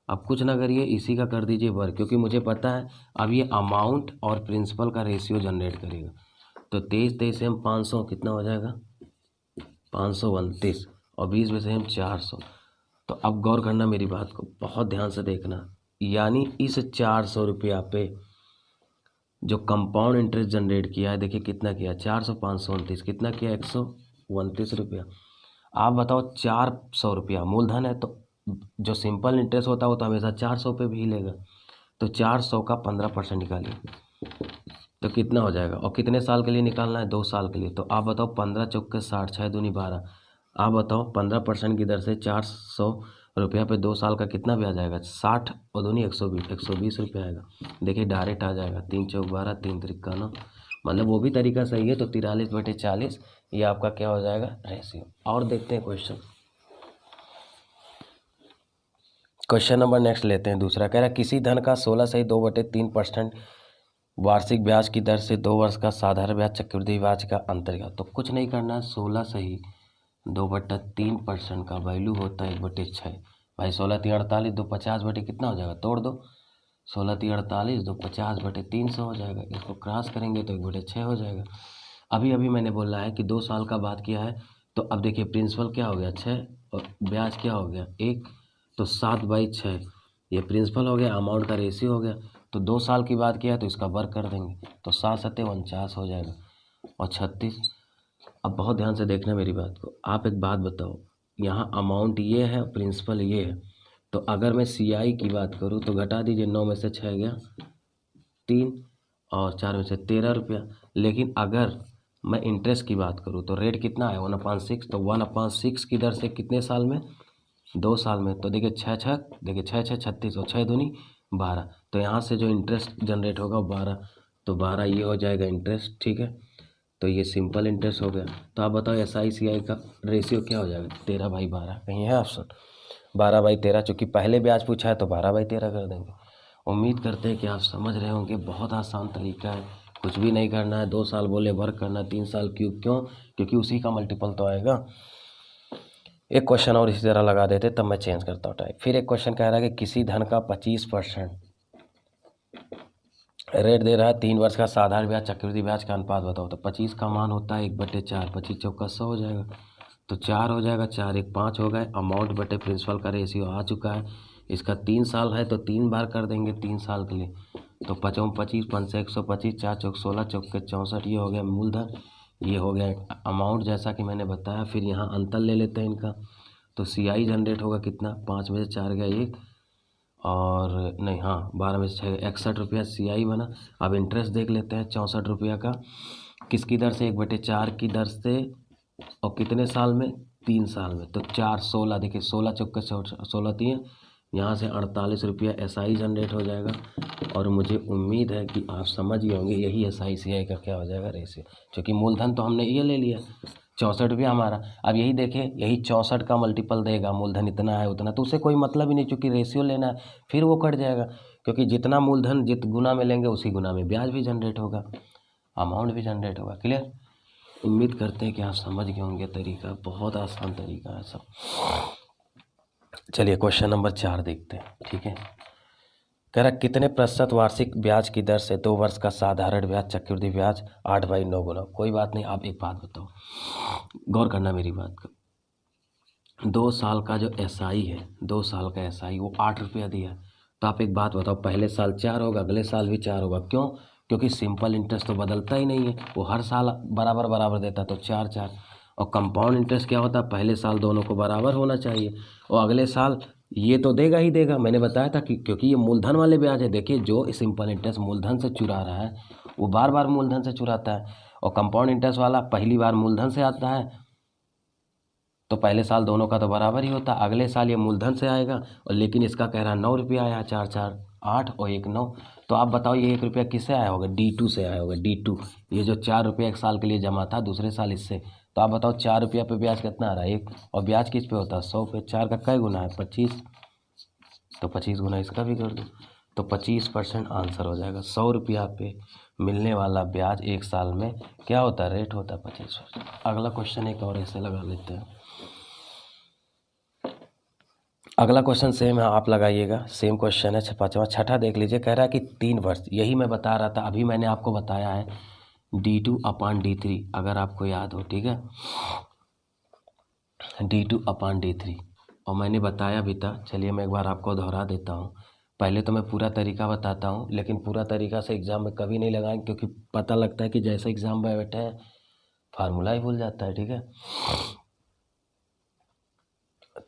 अब कुछ ना करिए, इसी का कर दीजिए वर्ग, क्योंकि मुझे पता है अब ये अमाउंट और प्रिंसिपल का रेशियो जनरेट करेगा। तो 23 से हम 500 कितना हो जाएगा, 529, और 20 में से हम 400। तो अब गौर करना मेरी बात को, बहुत ध्यान से देखना, यानी इस 400 रुपया पे जो कंपाउंड इंटरेस्ट जनरेट किया है, देखिए कितना किया, 400 529 कितना किया, 129 रुपया। आप बताओ 400 रुपया मूलधन है, तो जो सिंपल इंटरेस्ट होता है वो तो हमेशा 400 पे भी लेगा। तो 400 का 15% निकालिए तो कितना हो जाएगा, और कितने साल के लिए निकालना है, 2 साल के लिए। तो आप बताओ 15 चौके 60, 6 दूनी 12। आप बताओ 15% की दर से 400 रुपया पे 2 साल का कितना ब्याज आएगा, 60 और दूनी 120 रुपया आएगा। देखिए डायरेक्ट आ जाएगा, 3 चौक 12, 3 त्रिक 9, मतलब वो भी तरीका सही है। तो 43/40 ये आपका क्या हो जाएगा, रेशियो। और देखते हैं क्वेश्चन नंबर नेक्स्ट लेते हैं। दूसरा कह रहा है किसी धन का 16 सही 2/3% वार्षिक ब्याज की दर से 2 वर्ष का साधारण ब्याज चक्रवृद्धि ब्याज का अंतर्गत। तो कुछ नहीं करना है, 16 सही 2/3% का वैल्यू होता है 1/6। भाई 16×3 = 48, 2 50 बटे कितना हो जाएगा, तोड़ दो, 16×3 = 48, 2 50/300 हो जाएगा। इसको क्रॉस करेंगे तो 1/6 हो जाएगा। अभी अभी मैंने बोला है कि 2 साल का बात किया है। तो अब देखिए प्रिंसिपल क्या हो गया 6 और ब्याज क्या हो गया 1, तो 7/6 ये प्रिंसिपल हो गया, अमाउंट का रेशियो हो गया। तो 2 साल की बात किया है तो इसका वर्ग कर देंगे, तो 7×7 = 49 हो जाएगा, और 36। अब बहुत ध्यान से देखना मेरी बात को, आप एक बात बताओ, यहाँ अमाउंट ये है, प्रिंसिपल ये है। तो अगर मैं CI की बात करूँ तो घटा दीजिए, 9 में से 6 गया 3, और 4 में से 13 रुपया। लेकिन अगर मैं इंटरेस्ट की बात करूँ तो रेट कितना है, 1/6। तो 1/6 की दर से कितने साल में, 2 साल में। तो देखिए 6 देखिए 6 36, और 6 दूनी 12। तो यहाँ से जो इंटरेस्ट जनरेट होगा वो 12, तो 12 ये हो जाएगा इंटरेस्ट, ठीक है। तो ये सिंपल इंटरेस्ट हो गया। तो आप बताओ SI/CI का रेशियो क्या हो जाएगा, 13/12। कहीं है ऑप्शन 12/13, चूँकि पहले ब्याज पूछा है तो 12/13 कर देंगे। उम्मीद करते हैं कि आप समझ रहे होंगे, बहुत आसान तरीका है, कुछ भी नहीं करना है। 2 साल बोले वर्क करना, 3 साल क्यों, क्योंकि उसी का मल्टीपल तो आएगा। एक क्वेश्चन और इसी तरह लगा देते, तब मैं चेंज करता हूँ टाइप। फिर एक क्वेश्चन कह रहा है कि किसी धन का 25% रेट दे रहा है, 3 वर्ष का साधारण ब्याज चक्रवृद्धि ब्याज का अनुपात बताओ। तो 25 का मान होता है 1/4, 25 चौका 100 हो जाएगा, तो 4 हो जाएगा, 4 1 5 हो गए। अमाउंट बटे प्रिंसिपल का रेशियो आ चुका है। इसका 3 साल है तो 3 बार कर देंगे 3 साल के लिए। तो 5 25, 5 125, 4 चौक 16, चौक के 64, ये हो गया मूलधन, ये हो गया अमाउंट जैसा कि मैंने बताया। फिर यहाँ अंतर ले लेते हैं इनका, तो CI जनरेट होगा कितना, 5 में से 4 गया 1, और नहीं, हाँ 12 में से 6 61 रुपया CI बना। अब इंटरेस्ट देख लेते हैं 64 रुपया का, किसकी दर से, 1/4 की दर से, और कितने साल में, 3 साल में। तो 4 16, देखिए 16 चौके 16 3, यहाँ से 48 रुपया SI जनरेट हो जाएगा। और मुझे उम्मीद है कि आप समझ गए होंगे, यही SI/CI का क्या हो जाएगा, रेशियो। क्योंकि मूलधन तो हमने ये ले लिया 64 रुपया हमारा। अब यही देखें, यही 64 का मल्टीपल देगा, मूलधन इतना है उतना, तो उसे कोई मतलब ही नहीं, क्योंकि रेशियो लेना है, फिर वो कट जाएगा। क्योंकि जितना मूलधन जित गुना में लेंगे उसी गुना में ब्याज भी जनरेट होगा, अमाउंट भी जनरेट होगा। क्लियर। उम्मीद करते हैं कि आप समझ गए होंगे तरीका, बहुत आसान तरीका है सब। चलिए क्वेश्चन नंबर 4 देखते हैं, ठीक है। कह रहा कितने प्रतिशत वार्षिक ब्याज की दर से 2 वर्ष का साधारण ब्याज चक्रवृद्धि ब्याज 8/9 गुना। कोई बात नहीं, आप एक बात बताओ, गौर करना मेरी बात का। 2 साल का जो SI है, 2 साल का SI वो 8 रुपया दिया। तो आप एक बात बताओ, पहले साल 4 होगा, अगले साल भी 4 होगा, क्यों, क्योंकि सिंपल इंटरेस्ट तो बदलता ही नहीं है, वो हर साल बराबर बराबर देता, तो 4 4। और कंपाउंड इंटरेस्ट क्या होता है, पहले साल दोनों को बराबर होना चाहिए, और अगले साल ये तो देगा ही देगा। मैंने बताया था कि क्योंकि ये मूलधन वाले ब्याज है। देखिए जो सिंपल इंटरेस्ट मूलधन से चुरा रहा है वो बार बार मूलधन से चुराता है, और कंपाउंड इंटरेस्ट वाला पहली बार मूलधन से आता है, तो पहले साल दोनों का तो बराबर ही होता है, अगले साल ये मूलधन से आएगा। और लेकिन इसका कह रहा है 9 रुपया आया, 4 4 8 और 1 9। तो आप बताओ ये 1 रुपया किससे आया होगा, D2 से आया होगा, D2। ये जो 4 रुपया 1 साल के लिए जमा था, दूसरे साल इससे। तो आप बताओ 4 रुपया पे ब्याज कितना आ रहा है, 1, और ब्याज किस पे होता है, 100 पे। 4 का कई गुना है, 25, तो 25 गुना इसका भी कर दो। तो 25% आंसर हो जाएगा। 100 रुपया पे मिलने वाला ब्याज 1 साल में क्या होता है, रेट होता है 25%। अगला क्वेश्चन एक और ऐसे लगा लेते हैं। अगला क्वेश्चन सेम है, आप लगाइएगा, सेम क्वेश्चन है। पाँचवा छठा देख लीजिए, कह रहा है कि 3 वर्ष, यही मैं बता रहा था, अभी मैंने आपको बताया है d2/d3, अगर आपको याद हो, ठीक है, d2/d3, और मैंने बताया भी था। चलिए मैं एक बार आपको दोहरा देता हूँ। पहले तो मैं पूरा तरीका बताता हूँ, लेकिन पूरा तरीका से एग्ज़ाम में कभी नहीं लगाएंगे, क्योंकि पता लगता है कि जैसे एग्ज़ाम में बैठे हैं फार्मूला ही भूल जाता है, ठीक है।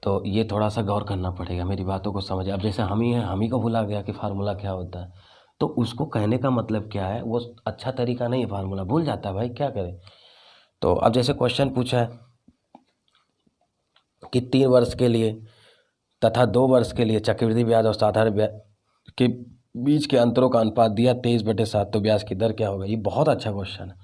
तो ये थोड़ा सा गौर करना पड़ेगा, मेरी बातों को समझिए। अब जैसे हम ही हैं, हम ही को भुला गया कि फार्मूला क्या होता है, तो उसको कहने का मतलब क्या है, वो अच्छा तरीका नहीं है, फार्मूला भूल जाता है भाई, क्या करें। तो अब जैसे क्वेश्चन पूछा है कि 3 वर्ष के लिए तथा 2 वर्ष के लिए चक्रवृद्धि ब्याज और साधारण ब्याज के बीच के अंतरों का अनुपात दिया 23/7, तो ब्याज की दर क्या होगा। ये बहुत अच्छा क्वेश्चन है।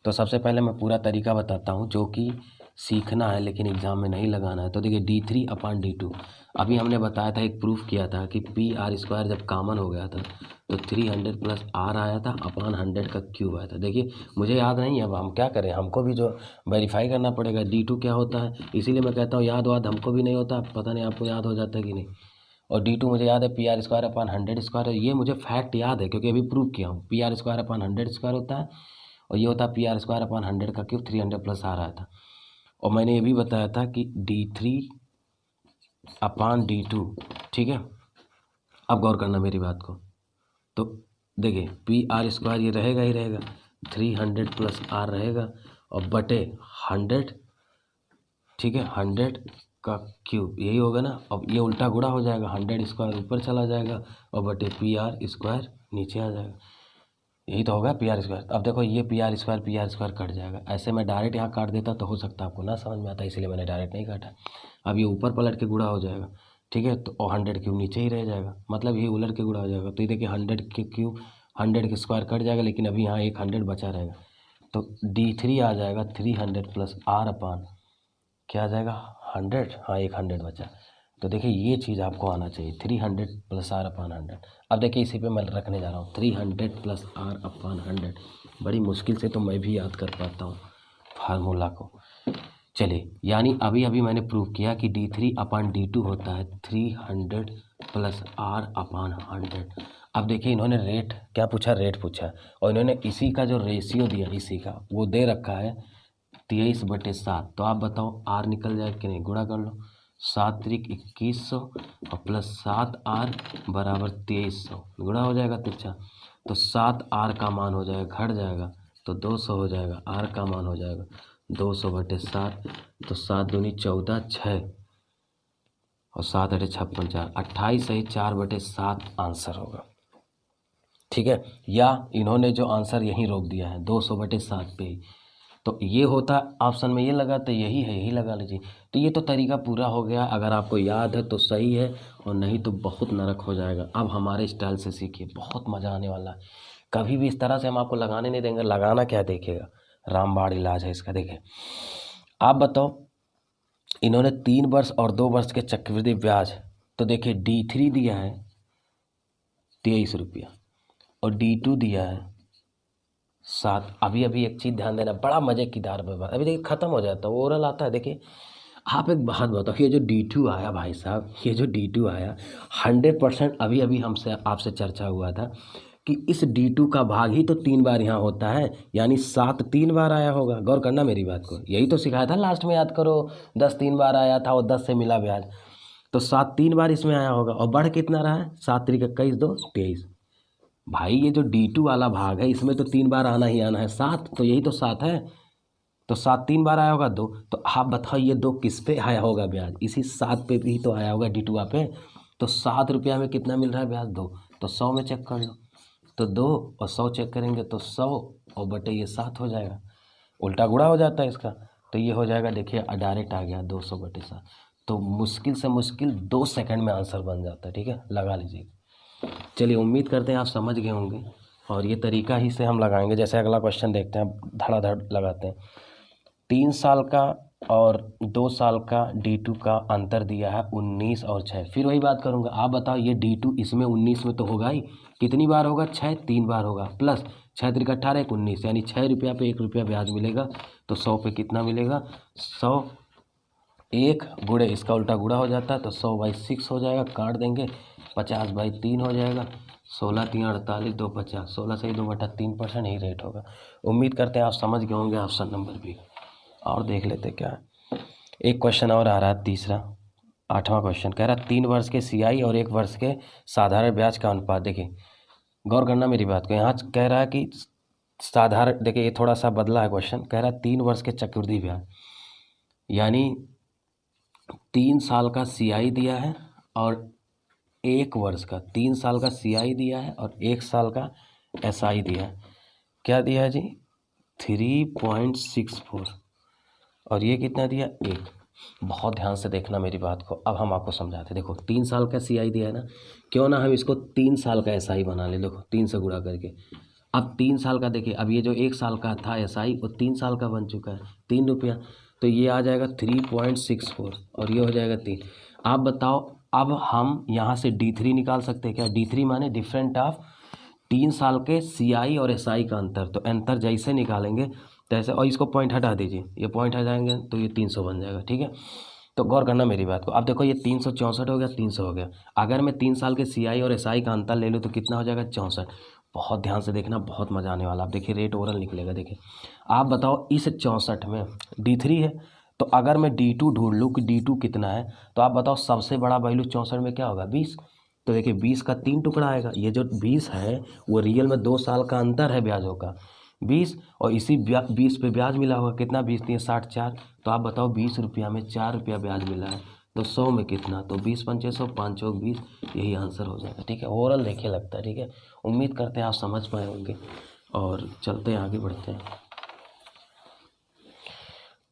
तो सबसे पहले मैं पूरा तरीका बताता हूँ, जो कि सीखना है लेकिन एग्ज़ाम में नहीं लगाना है। तो देखिए d3/d2, अभी हमने बताया था, एक प्रूफ किया था कि PR² जब कॉमन हो गया था तो 300 + r आया था अपान 100 का क्यूब आया था। देखिए मुझे याद नहीं है, अब हम क्या करें, हमको भी जो वेरीफाई करना पड़ेगा d2 क्या होता है। इसीलिए मैं कहता हूँ याद वाद हमको भी नहीं होता, पता नहीं आपको याद हो जाता है कि नहीं। और d2 मुझे याद है PR²/100² है, ये मुझे फैक्ट याद है क्योंकि अभी प्रूव किया हूँ। PR²/100² होता है, और ये होता है PR² का क्यूब, 300 + r आया था। और मैंने ये भी बताया था कि d3/d2, ठीक है। अब गौर करना मेरी बात को। तो देखिए PR² ये रहेगा ही रहेगा, 300 + r रहेगा, और बटे 100, ठीक है, 100 का क्यूब, यही होगा ना। अब ये उल्टा गुणा हो जाएगा, 100² ऊपर चला जाएगा और बटे PR² नीचे आ जाएगा, यही तो होगा PR²। अब देखो ये PR² कट जाएगा, ऐसे मैं डायरेक्ट यहाँ काट देता तो हो सकता है आपको ना समझ में आता, इसलिए मैंने डायरेक्ट नहीं काटा। अब ये ऊपर पलट के गुणा हो जाएगा, ठीक है, तो 100³ नीचे ही रह जाएगा, मतलब ये उलट के गुणा हो जाएगा। तो ये देखिए 100³ 100² कट जाएगा, लेकिन अभी यहाँ एक 100 बचा रहेगा, तो d3 आ जाएगा 300 + r अपान क्या आ जाएगा 100, हाँ एक 100 बचा। तो देखिए ये चीज़ आपको आना चाहिए, 300 + r अपान 100। अब देखिए इसी पे मैं रखने जा रहा हूँ, 300 + r अपान 100, बड़ी मुश्किल से तो मैं भी याद कर पाता हूँ फार्मूला को। चलिए, यानी अभी अभी मैंने प्रूव किया कि d3/d2 होता है 300 + r अपान 100। अब देखिए इन्होंने रेट क्या पूछा, रेट पूछा है, और इन्होंने इसी का जो रेशियो दिया, इसी का वो दे रखा है 23/7। तो आप बताओ r निकल जाए कि नहीं, गुणा कर लो, 7 × 2100 और +7r = 2300, गुणा हो जाएगा तिरछा, तो 7r का मान हो जाएगा, घट जाएगा तो 200 हो जाएगा, r का मान हो जाएगा 200/7, तो 7 दूनी 14, 6 और 7 × 8 = 56, 4, 28 सही 4/7 आंसर होगा, ठीक है। या इन्होंने जो आंसर यहीं रोक दिया है 200/7 पे ही, तो ये होता ऑप्शन में, ये लगा तो यही है, यही लगा लीजिए। तो ये तो तरीका पूरा हो गया, अगर आपको याद है तो सही है, और नहीं तो बहुत नरक हो जाएगा। अब हमारे स्टाइल से सीखिए, बहुत मज़ा आने वाला है। कभी भी इस तरह से हम आपको लगाने नहीं देंगे, लगाना क्या देखिएगा, रामबाण इलाज है इसका। देखें आप बताओ, इन्होंने 3 वर्ष और 2 वर्ष के चक्रवृद्धि ब्याज, तो देखिए d3 दिया है 23 रुपया और d2 दिया है 7। अभी अभी एक चीज़ ध्यान देना, बड़ा मजे की दार बात, अभी देखिए ख़त्म हो जाता है, ओरल आता है। देखिए आप एक बात बताओ, ये जो d2 आया भाई साहब, ये जो d2 आया 100%, अभी अभी हमसे आपसे चर्चा हुआ था कि इस d2 का भाग ही तो 3 बार यहाँ होता है, यानी 7 3 बार आया होगा। गौर करना मेरी बात को, यही तो सिखाया था लास्ट में, याद करो, 10 3 बार आया था और 10 से मिला ब्याज, तो 7 3 बार इसमें आया होगा, और बढ़ कितना रहा है, 7 × 21 2 23। भाई ये जो d2 वाला भाग है इसमें तो 3 बार आना ही आना है, 7, तो यही तो 7 है, तो 7 3 बार आया होगा 2। तो आप बताओ ये 2 किस पे आया होगा ब्याज, इसी 7 पे भी तो आया होगा d2 पे। तो 7 रुपया में कितना मिल रहा है ब्याज, 2, तो 100 में चेक कर लो, तो 2 और 100 चेक करेंगे तो 100 और बटे ये 7 हो जाएगा, उल्टा गुणा हो जाता है इसका, तो ये हो जाएगा, देखिए डायरेक्ट आ गया 200/7। तो मुश्किल से मुश्किल 2 सेकंड में आंसर बन जाता है, ठीक है, लगा लीजिए। चलिए उम्मीद करते हैं आप समझ गए होंगे, और ये तरीका ही से हम लगाएंगे। जैसे अगला क्वेश्चन देखते हैं, धड़ाधड़ लगाते हैं। 3 साल का और 2 साल का D2 का अंतर दिया है 19 और 6। फिर वही बात करूँगा, आप बताओ ये D2 इसमें 19 में तो होगा ही, कितनी बार होगा? 6 3 बार होगा, प्लस 6 3 18 19, यानी 6 रुपया पे 1 रुपया ब्याज मिलेगा। तो 100 पे कितना मिलेगा? 100 1 गुणे इसका उल्टा गुणा हो जाता है तो 100/6 हो जाएगा, काट देंगे 50/3 हो जाएगा। 16 3 48 2 50, 16 से 2/3% ही रेट होगा। उम्मीद करते हैं आप समझ गए होंगे ऑप्शन नंबर बी। और देख लेते क्या है। एक क्वेश्चन और आ रहा है, तीसरा 8वां क्वेश्चन कह रहा है 3 वर्ष के CI और 1 वर्ष के साधारण ब्याज का अनुपात। देखिए गौर करना मेरी बात को, यहाँ कह रहा है कि साधारण, देखिए ये थोड़ा सा बदला है क्वेश्चन, कह रहा है 3 वर्ष के चक्रवृद्धि ब्याज, यानी 3 साल का CI दिया है और 1 वर्ष का, 3 साल का CI दिया है और 1 साल का SI दिया है। क्या दिया है जी? 3.64 और ये कितना दिया? 1। बहुत ध्यान से देखना मेरी बात को, अब हम आपको समझाते। देखो 3 साल का CI दिया है ना, क्यों ना हम इसको 3 साल का SI बना ले। देखो 3 से गुणा करके, अब 3 साल का देखिए, अब ये जो 1 साल का था SI वो 3 साल का बन चुका है 3 रुपया, तो ये आ जाएगा 3.64 और ये हो जाएगा 3। आप बताओ, अब हम यहाँ से D3 निकाल सकते हैं क्या? D3 माने डिफरेंट ऑफ 3 साल के CI और SI का अंतर। तो अंतर जैसे निकालेंगे तैसे, और इसको पॉइंट हटा दीजिए, ये पॉइंट हटाएंगे तो ये 300 बन जाएगा। ठीक है, तो गौर करना मेरी बात को। अब देखो ये 364 हो गया, 300 हो गया। अगर मैं 3 साल के CI और SI का अंतर ले लूँ तो कितना हो जाएगा? 64। बहुत ध्यान से देखना, बहुत मजा आने वाला। आप देखिए रेट ओरल निकलेगा। देखिए आप बताओ, इस 64 में D3 है, तो अगर मैं D2 ढूंढ लूँ कि D2 कितना है, तो आप बताओ सबसे बड़ा वैल्यू 64 में क्या होगा? 20। तो देखिए 20 का 3 टुकड़ा आएगा। ये जो 20 है वो रियल में 2 साल का अंतर है ब्याजों का, 20, और इसी 20 पे ब्याज मिला होगा। कितना? 20 3 60 4। तो आप बताओ 20 रुपया में 4 रुपया ब्याज मिला है, तो 100 में कितना? तो 20 पंचे 100, 5 चौक 20, यही आंसर हो जाएगा। ठीक है, ओवरऑल देखिए लगता है। ठीक है, उम्मीद करते हैं आप समझ पाए होंगे और चलते हैं आगे बढ़ते हैं।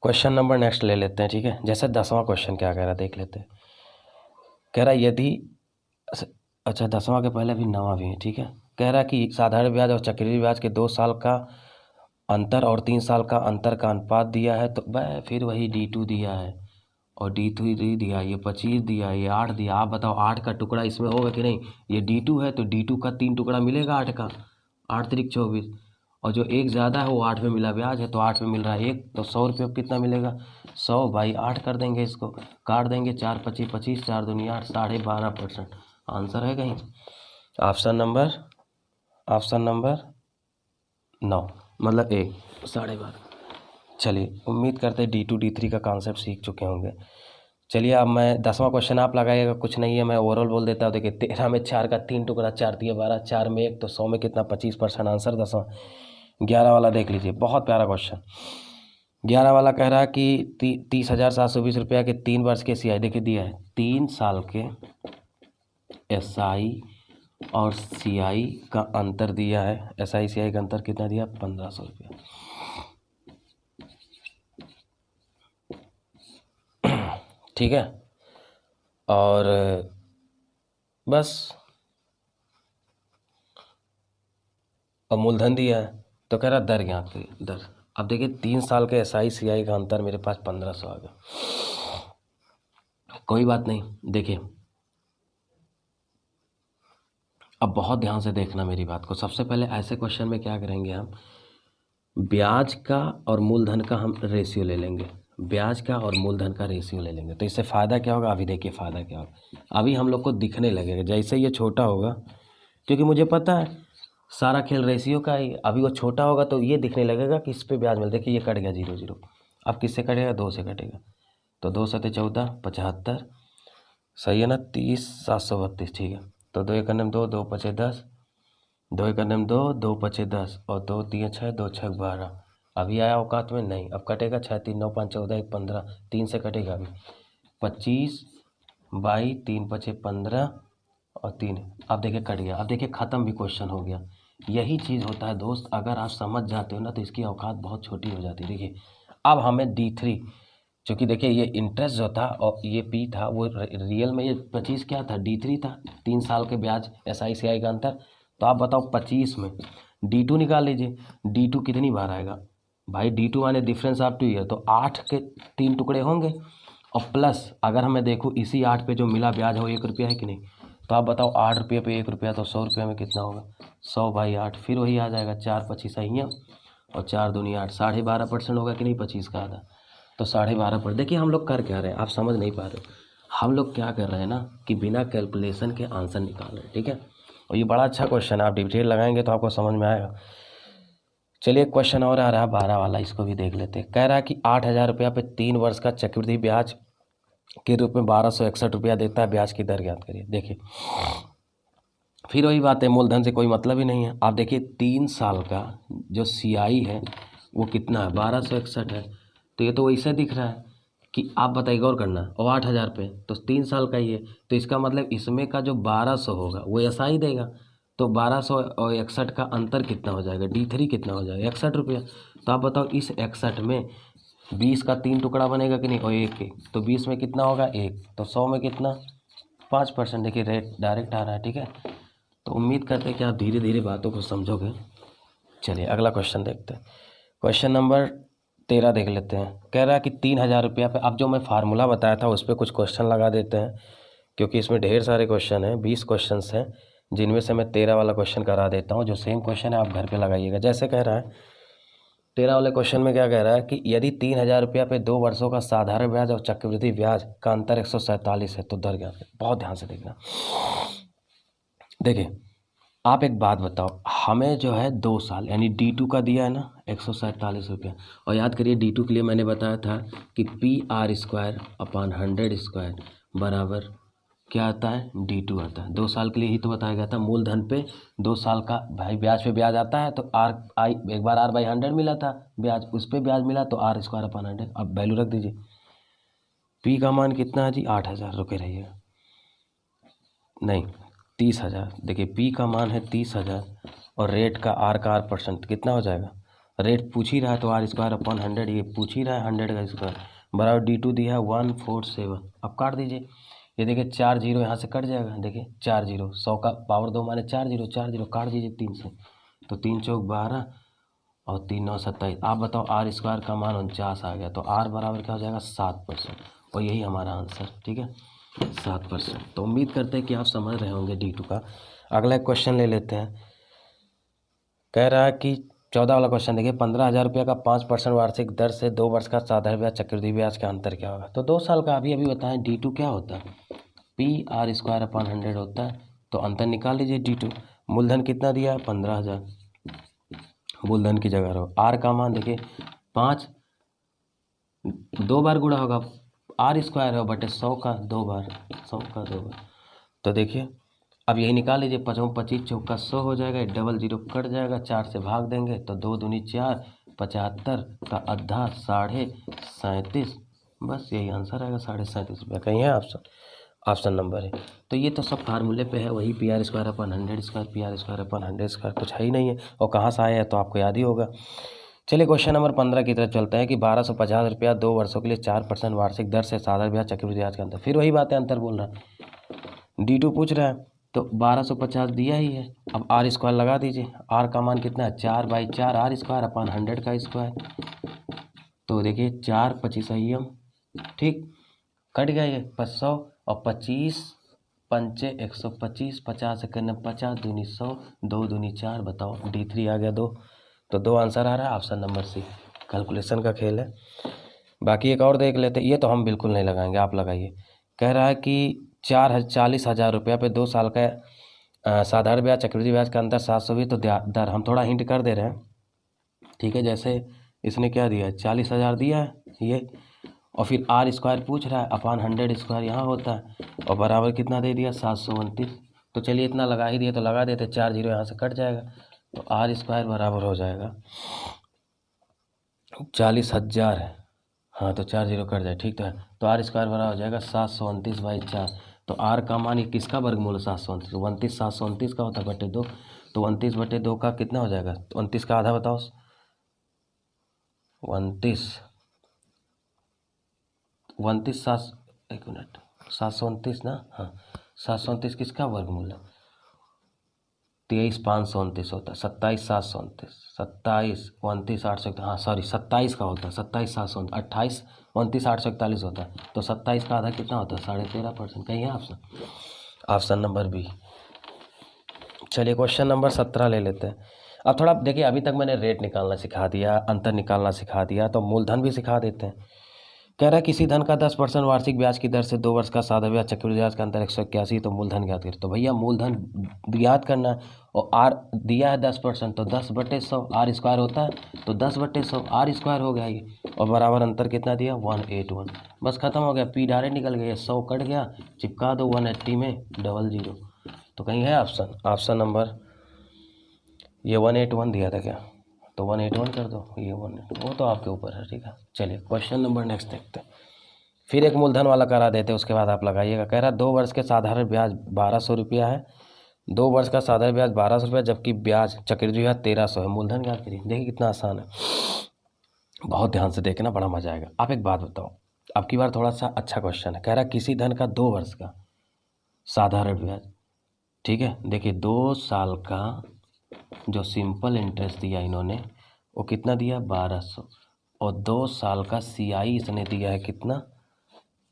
क्वेश्चन नंबर नेक्स्ट ले लेते हैं। ठीक है, जैसे 10वां क्वेश्चन क्या कह रहा है देख लेते हैं। कह रहा है यदि, अच्छा 10वां के पहले भी 9वां भी है। ठीक है, कह रहा है कि साधारण ब्याज और चक्रवृद्धि ब्याज के 2 साल का अंतर और 3 साल का अंतर का अनुपात दिया है। तो वह फिर वही D2 दिया है और D3 दिया, ये 25 दिया, ये 8 दिया। आप बताओ 8 का टुकड़ा इसमें होगा कि नहीं? ये D2 है तो D2 का 3 टुकड़ा मिलेगा 8 का, 8 3 24, और जो एक ज़्यादा है वो 8 में मिला ब्याज है, तो 8 में मिल रहा है 1, तो 100 रुपये कितना मिलेगा? 100/8 कर देंगे, इसको काट देंगे, 4 25 25, 4 दूनी 8, 12.5%। आंसर है कहीं ऑप्शन नंबर 9, मतलब A, 12.5। चलिए उम्मीद करते हैं D2 D3 का कॉन्सेप्ट सीख चुके होंगे। चलिए अब मैं 10वां क्वेश्चन आप लगाइएगा, कुछ नहीं है, मैं ओवरऑल बोल देता हूँ। देखिए 13 में 4 का 3 टुकड़ा, 4 दिया 12, 4 में 1, तो 100 में कितना? 25%। आंसर 10वां। 11 वाला देख लीजिए, बहुत प्यारा क्वेश्चन। 11 वाला कह रहा है कि 30,720 रुपया के 3 वर्ष के CI, देखिए दिया है 3 साल के SI और CI का अंतर दिया है। SI CI का अंतर कितना दिया? 1500 रुपया। ठीक है, और बस, और मूलधन दिया है, तो कह रहा दर यहाँ की दर। अब देखिए 3 साल के SI CI का अंतर मेरे पास 1500 आ गया। कोई बात नहीं, देखिए अब बहुत ध्यान से देखना मेरी बात को। सबसे पहले ऐसे क्वेश्चन में क्या करेंगे, हम ब्याज का और मूलधन का हम रेशियो ले लेंगे, ब्याज का और मूलधन का रेशियो ले लेंगे। तो इससे फ़ायदा क्या होगा? अभी देखिए फ़ायदा क्या होगा, अभी हम लोग को दिखने लगेगा जैसे ये छोटा होगा, क्योंकि मुझे पता है सारा खेल रेशियो का ही। अभी वो छोटा होगा तो ये दिखने लगेगा कि इस पे ब्याज मिल, देखिए ये कट गया 0 0। अब किससे कटेगा? 2 से कटेगा, तो 2 7 14, 75, सही है ना? 30 732। ठीक है, तो 2 1 2, 2 5 10, 2 1 2, 2 5 10, और 2 3 6, 2 6 12। अभी आया औकात में? नहीं, अब कटेगा। 6 3 9 5 14 1 15, 3 से कटेगा अभी 25/3 5 15 और 3। अब देखिए कट गया। अब देखिए ख़त्म भी, क्वेश्चन हो गया। यही चीज़ होता है दोस्त, अगर आप समझ जाते हो ना तो इसकी औकात बहुत छोटी हो जाती है। देखिए अब हमें D3, क्योंकि देखिए ये इंटरेस्ट जो था और ये P था, वो रियल में ये 25 क्या था? D3 था, 3 साल के ब्याज SI CI का अंतर। तो आप बताओ 25 में D2 निकाल लीजिए, D2 कितनी बार आएगा? भाई D2 माने डिफरेंस ऑफ 2 ईयर, तो 8 के 3 टुकड़े होंगे और प्लस अगर हमें देखो इसी 8 पे जो मिला ब्याज है वो 1 रुपया है कि नहीं। तो आप बताओ 8 रुपये पे 1 रुपया, तो 100 रुपये में कितना होगा, 100/8, फिर वही आ जाएगा 4×25 है और 4×2 8, 12.5% होगा कि नहीं 25 का आधा, तो 12.5%। देखिए हम लोग कर क्या रहे हैं, आप समझ नहीं पा रहे, हम लोग क्या कर रहे हैं ना कि बिना कैलकुलेशन के आंसर निकाल रहे हैं, ठीक है। और ये बड़ा अच्छा क्वेश्चन है, आप डिटेल लगाएंगे तो आपको समझ में आएगा। चलिए क्वेश्चन और आ रहा है 12 वाला, इसको भी देख लेते हैं। कह रहा है कि 8,000 रुपया पे 3 वर्ष का चक्रवृद्धि ब्याज के रूप में 1261 रुपया देता है, ब्याज की दर ज्ञात करिए। देखिए फिर वही बात है, मूलधन से कोई मतलब ही नहीं है। आप देखिए 3 साल का जो CI है वो कितना है, 1261 है, तो ये तो वैसे दिख रहा है कि आप बताइए, गौर करना, और 8,000 पे तो 3 साल का ही है, तो इसका मतलब इसमें का जो 1200 होगा वो ऐसा ही देगा, तो 1200 और 61 का अंतर कितना हो जाएगा, D3 कितना हो जाएगा, 61 रुपया। तो आप बताओ इस 61 में 20 का 3 टुकड़ा बनेगा कि नहीं, और 1 तो 20 में कितना होगा 1, तो 100 में कितना 5%। देखिए रेट डायरेक्ट आ रहा है, ठीक है। तो उम्मीद करते हैं कि आप धीरे धीरे बातों को समझोगे। चलिए अगला क्वेश्चन देखते हैं। क्वेश्चन नंबर 13 देख लेते हैं। कह रहा है कि 3,000 रुपया पे, अब जो मैं फार्मूला बताया था उस पर कुछ क्वेश्चन लगा देते हैं, क्योंकि इसमें ढेर सारे क्वेश्चन हैं, 20 क्वेश्चन हैं, जिनमें से मैं 13 वाला क्वेश्चन करा देता हूँ। जो सेम क्वेश्चन है आप घर पे लगाइएगा। जैसे कह रहा है 13 वाले क्वेश्चन में क्या कह रहा है कि यदि 3,000 रुपया पे 2 वर्षों का साधारण ब्याज और चक्रवृद्धि ब्याज का अंतर 147 है तो दर क्या है। बहुत ध्यान से देखना। देखिए आप एक बात बताओ, हमें जो है 2 साल यानी D2 का दिया है ना 147 रुपया, और याद करिए D2 के लिए मैंने बताया था कि PR²/100² बराबर क्या आता है, D2 आता है। 2 साल के लिए ही तो बताया गया था। मूलधन पे 2 साल का भाई ब्याज पे ब्याज आता है, तो एक बार R/100 मिला था ब्याज, उस पर ब्याज मिला तो R²/100। अब वैल्यू रख दीजिए। P का मान कितना है जी, 8,000 रुपये रहिएगा, नहीं 30,000। देखिए P का मान है 30,000 और रेट का R% कितना हो जाएगा, रेट पूछ ही रहा है तो R²/100, ये पूछ ही रहा है 100 का स्क्वायर बराबर D2 दिया है 147। अब काट दीजिए, ये देखिए 4 जीरो यहाँ से कट जाएगा। देखिए 4 जीरो, 100 का पावर 2 माने 4 जीरो, 4 जीरो काट दीजिए 3 से, तो 3 चौक 12 और 3 9 27। आप बताओ R² का मान 49 आ गया, तो R बराबर क्या हो जाएगा 7%, और यही हमारा आंसर, ठीक है 7%। तो उम्मीद करते हैं कि आप समझ रहे होंगे D2 का। अगला क्वेश्चन ले लेते हैं। कह रहा है कि 14 वाला क्वेश्चन देखिए, 15,000 रुपये का 5% वार्षिक दर से 2 वर्ष का साधारण ब्याज चक्रवृद्धि ब्याज का अंतर क्या होगा। तो 2 साल का अभी बताएं D2 क्या होता है, PR²/100 होता है, तो अंतर निकाल लीजिए D2। मूलधन कितना दिया है 15,000, मूलधन की जगह रहो। R का मान देखिए 5 2 बार गुणा होगा, R² है बटे 100 का 2 बार, 100 का 2 बार। तो देखिए अब यही निकाल लीजिए, 5 25 चौका 100 हो जाएगा, डबल जीरो कट जाएगा, 4 से भाग देंगे तो 2 दूनी 4, 75 का आधा 37.5, बस यही आंसर आएगा 37.5 रुपया। कहीं है ऑप्शन, ऑप्शन नंबर है। तो ये तो सब फार्मूले पे है, वही PR²/100², PR²/100², कुछ है ही नहीं है, और कहाँ से आया है तो आपको याद ही होगा। चलिए क्वेश्चन नंबर 15 की तरफ चलते हैं कि 1250 रुपया 2 वर्षों के लिए 4% वार्षिक दर से साधारण ब्याज चक्रवृद्धि ब्याज का अंतर। फिर वही बात है, अंतर बोल रहा है, D2 पूछ रहा है, तो 1250 दिया ही है। अब R² लगा दीजिए, R का मान कितना है 4/4 R²/100 का स्क्वायर, तो देखिए 4 25 ठीक, कट गया ये 500 और 25 पंचे 125, 50 से 50 दूनी 100, 2 दूनी 4, बताओ D3 आ गया 2, तो 2 आंसर आ रहा है ऑप्शन नंबर C। कैलकुलेशन का खेल है। बाकी एक और देख लेते, ये तो हम बिल्कुल नहीं लगाएंगे, आप लगाइए। कह रहा है कि 40,000 रुपया पे 2 साल का साधारण ब्याज चक्रवृद्धि ब्याज का अंतर 720, तो दर हम थोड़ा हिंट कर दे रहे हैं, ठीक है। जैसे इसने क्या दिया है 40,000 दिया है ये, और फिर R² पूछ रहा है, अपान 100² यहाँ होता है, और बराबर कितना दे दिया 729। तो चलिए इतना लगा ही दिया तो लगा देते, 4 जीरो यहाँ से कट जाएगा, तो R² बराबर हो जाएगा 40,000 है, हाँ तो 4 जीरो कट जाए, ठीक तो है। तो R² बराबर हो जाएगा 729/4। तो R का मान ये किसका वर्गमूल है 729, 29 729 का होता है बटे 2, तो 29/2 का कितना हो जाएगा, तो 29 का आधा बताओ, 29 29 7, एक मिनट, 729 ना, हाँ 729 किसका वर्गमूल है, 23,529 होता है, 27,729, 27,29,800, हाँ सॉरी 27 का होता है, 27,700, 28, 29,841 होता है। तो 27 का आधा कितना होता है? 13.5%। कहीं है ऑप्शन? Option number B. चलिए क्वेश्चन नंबर 17 ले लेते हैं। अब थोड़ा देखिए, अभी तक मैंने रेट निकालना सिखा दिया, अंतर निकालना सिखा दिया, तो मूलधन भी सिखा देते हैं। कह रहा है किसी धन का 10% वार्षिक ब्याज की दर से 2 वर्ष का साधा ब्याज चक्रवृद्धि ब्याज का अंतर 181, तो मूलधन ज्ञात करें। तो भैया मूलधन ज्ञात करना है, और आर दिया है 10%, तो 10/100 आर स्क्वायर होता है, तो 10/100 आर स्क्वायर हो गया ये, और बराबर अंतर कितना दिया? 181। बस खत्म हो गया, पी डायरेक्ट निकल गया, 100 कट गया, चिपका दो 180 में 00। तो कहीं है ऑप्शन? ऑप्शन नंबर ये 181 दिया था क्या? तो 181 कर दो, ये 181, वो तो आपके ऊपर है, ठीक है। चलिए क्वेश्चन नंबर नेक्स्ट देखते हैं। फिर एक मूलधन वाला करा देते हैं, उसके बाद आप लगाइएगा। कह रहा 2 वर्ष के साधारण ब्याज 1200 रुपया है, 2 वर्ष का साधारण ब्याज 1200 रुपया, जबकि ब्याज चक्रवृद्धि ब्याज 1300 है। मूलधन ज्ञात करिए। देखिए कितना आसान है, बहुत ध्यान से देखना, बड़ा मजा आएगा। आप एक बात बताओ, अब की बार थोड़ा सा अच्छा क्वेश्चन है। कह रहा किसी धन का 2 वर्ष का साधारण ब्याज, ठीक है। देखिए 2 साल का जो सिंपल इंटरेस्ट दिया इन्होंने, वो कितना दिया? 1200, और 2 साल का CI इसने दिया है कितना?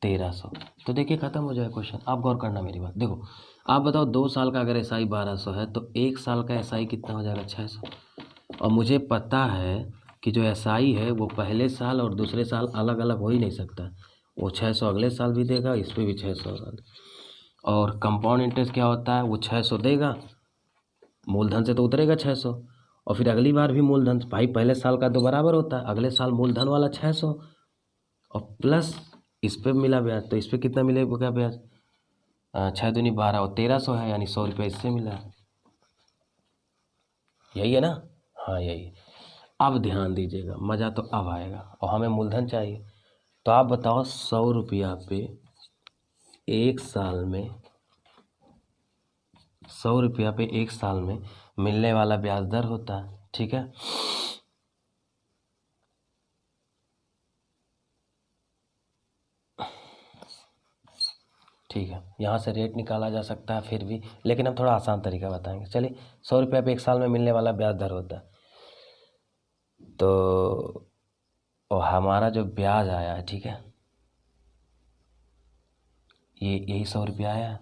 1300। तो देखिए खत्म हो जाए क्वेश्चन। आप गौर करना मेरी बात। देखो आप बताओ, 2 साल का अगर SI 1200 है, तो 1 साल का SI कितना हो जाएगा? 600। और मुझे पता है कि जो SI है वो पहले साल और दूसरे साल अलग अलग हो ही नहीं सकता, वो 600 अगले साल भी देगा, इस पर भी 600। और कंपाउंड इंटरेस्ट क्या होता है? वो 600 देगा, मूलधन से तो उतरेगा 600, और फिर अगली बार भी मूलधन। भाई पहले साल का तो बराबर होता है, अगले साल मूलधन वाला 600 और प्लस इस पे मिला ब्याज, तो इस पे कितना मिलेगा क्या ब्याज? 6 दूनी 12 और 1300 है, यानी 100 रुपये इससे मिला है। यही है ना? हाँ यही। अब ध्यान दीजिएगा, मज़ा तो अब आएगा, और हमें मूलधन चाहिए। तो आप बताओ 100 रुपया पे 1 साल में, 100 रुपया पे 1 साल में मिलने वाला ब्याज दर होता है, ठीक है। ठीक है, यहाँ से रेट निकाला जा सकता है फिर भी, लेकिन हम थोड़ा आसान तरीका बताएंगे। चलिए 100 रुपया पे 1 साल में मिलने वाला ब्याज दर होता है, तो और हमारा जो ब्याज आया है, ठीक है, ये यही 100 रुपया आया है,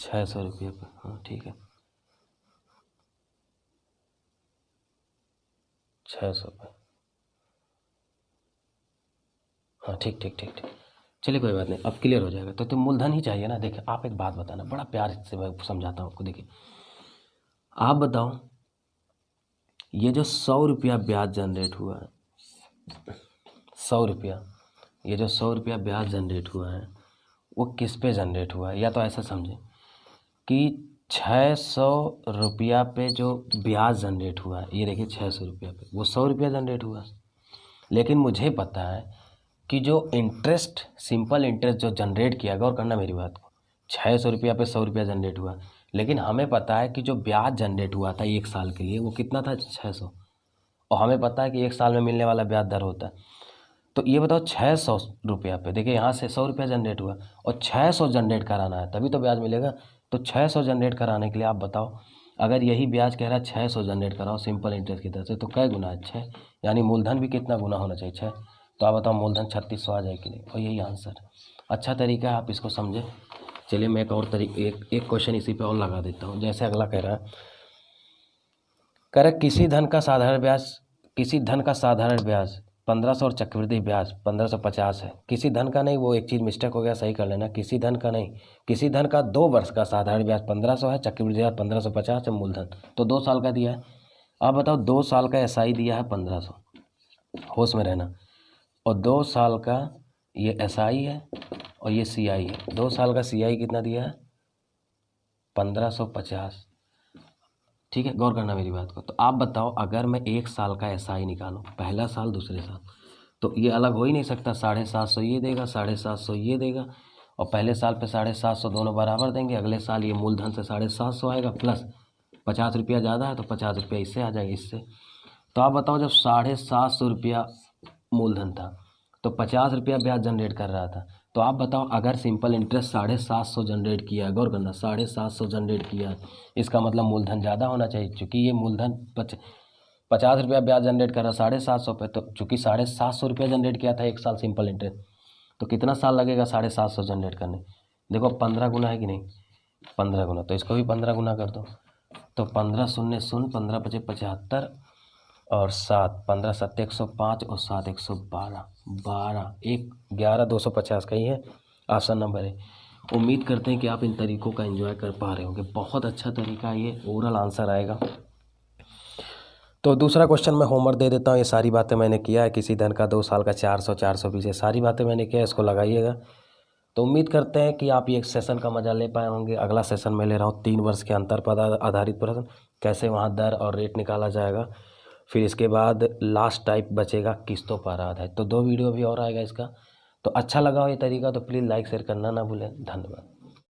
600 रुपये पे, हाँ ठीक है, 600 पे, हाँ ठीक ठीक ठीक ठीक। चलिए कोई बात नहीं, अब क्लियर हो जाएगा। तो मूलधन ही चाहिए ना। देखिए आप एक बात बताना, बड़ा प्यार से मैं समझाता हूँ आपको। देखिए आप बताओ, ये जो 100 रुपया ब्याज जनरेट हुआ है, 100 रुपया, ये जो 100 रुपया ब्याज जनरेट हुआ है, वो किस पे जनरेट हुआ है? या तो ऐसा समझें कि 600 रुपया पे जो ब्याज जनरेट हुआ है, ये देखिए 600 रुपया पे वो 100 रुपया जनरेट हुआ। लेकिन मुझे पता है कि जो इंटरेस्ट, सिंपल इंटरेस्ट जो जनरेट किया, गौर करना मेरी बात को, 600 रुपया पे 100 रुपया जनरेट हुआ, लेकिन हमें पता है कि जो ब्याज जनरेट हुआ था 1 साल के लिए, वो कितना था? 600। और हमें पता है कि 1 साल में मिलने वाला ब्याज दर होता है। तो ये बताओ 600 रुपया पे, देखिए यहाँ से 100 रुपया जनरेट हुआ और 600 जनरेट कराना है, तभी तो ब्याज मिलेगा। तो 600 जनरेट कराने के लिए आप बताओ, अगर यही ब्याज कह रहा है 600 जनरेट कराओ सिंपल इंटरेस्ट की तरफ से, तो कै गुना है? 6, यानी मूलधन भी कितना गुना होना चाहिए? 6। तो आप बताओ मूलधन 3600 आ जाए कि नहीं? और यही आंसर। अच्छा तरीका है, आप इसको समझे। चलिए मैं एक और एक क्वेश्चन इसी पे और लगा देता हूँ। जैसे अगला कह रहा है किसी धन का साधारण ब्याज 1500 और चक्रवृद्धि ब्याज 1550 है। किसी धन का नहीं, वो एक चीज़ मिस्टेक हो गया, सही कर लेना। किसी धन का नहीं, किसी धन का 2 वर्ष का साधारण ब्याज 1500 है, चक्रवृद्धि ब्याज 1550 है, मूलधन तो 2 साल का दिया है। आप बताओ 2 साल का SI दिया है 1500, होश में रहना, और 2 साल का ये SI है और ये CI है। 2 साल का CI कितना दिया है? 1550, ठीक है। गौर करना मेरी बात को। तो आप बताओ, अगर मैं 1 साल का SI निकालूं, पहला साल दूसरे साल, तो ये अलग हो ही नहीं सकता। 750 ये देगा, 750 ये देगा, और पहले साल पे 750 दोनों बराबर देंगे। अगले साल ये मूलधन से 750 आएगा, प्लस 50 रुपया ज़्यादा है तो 50 रुपया इससे आ जाएगा, इससे। तो आप बताओ, जब 750 रुपया मूलधन था तो 50 रुपया ब्याज जनरेट कर रहा था, तो आप बताओ, अगर सिंपल इंटरेस्ट 750 जनरेट किया है, गौर करना, 750 जनरेट किया है, इसका मतलब मूलधन ज़्यादा होना चाहिए। चूँकि ये मूलधन 50 रुपया ब्याज जनरेट कर रहा है 750 पे, तो चूँकि 750 रुपया जनरेट किया था 1 साल सिंपल इंटरेस्ट, तो कितना साल लगेगा 750 जनरेट करने? देखो 15 गुना है कि नहीं, 15 गुना, तो इसको भी 15 गुना कर दो। तो 15 शून्य शून्य, 15 पचे 75 और 7, 15 7 105 और 7 112, 12 1 11 250 का ही है ऑप्शन नंबर है। उम्मीद करते हैं कि आप इन तरीकों का एंजॉय कर पा रहे होंगे। बहुत अच्छा तरीका है ये, ओरल आंसर आएगा। तो दूसरा क्वेश्चन मैं होमवर्क दे देता हूँ। ये सारी बातें मैंने किया है, किसी धन का 2 साल का 400 420, ये सारी बातें मैंने किया है, इसको लगाइएगा। तो उम्मीद करते हैं कि आप ये सेशन का मजा ले पाए होंगे। अगला सेशन मैं ले रहा हूँ 3 वर्ष के अंतर पर आधारित प्रश्न, कैसे वहाँ दर और रेट निकाला जाएगा। फिर इसके बाद लास्ट टाइप बचेगा किस्तों पर आधारित। तो 2 वीडियो भी और आएगा इसका। तो अच्छा लगा हो ये तरीका तो प्लीज़ लाइक शेयर करना ना भूलें। धन्यवाद।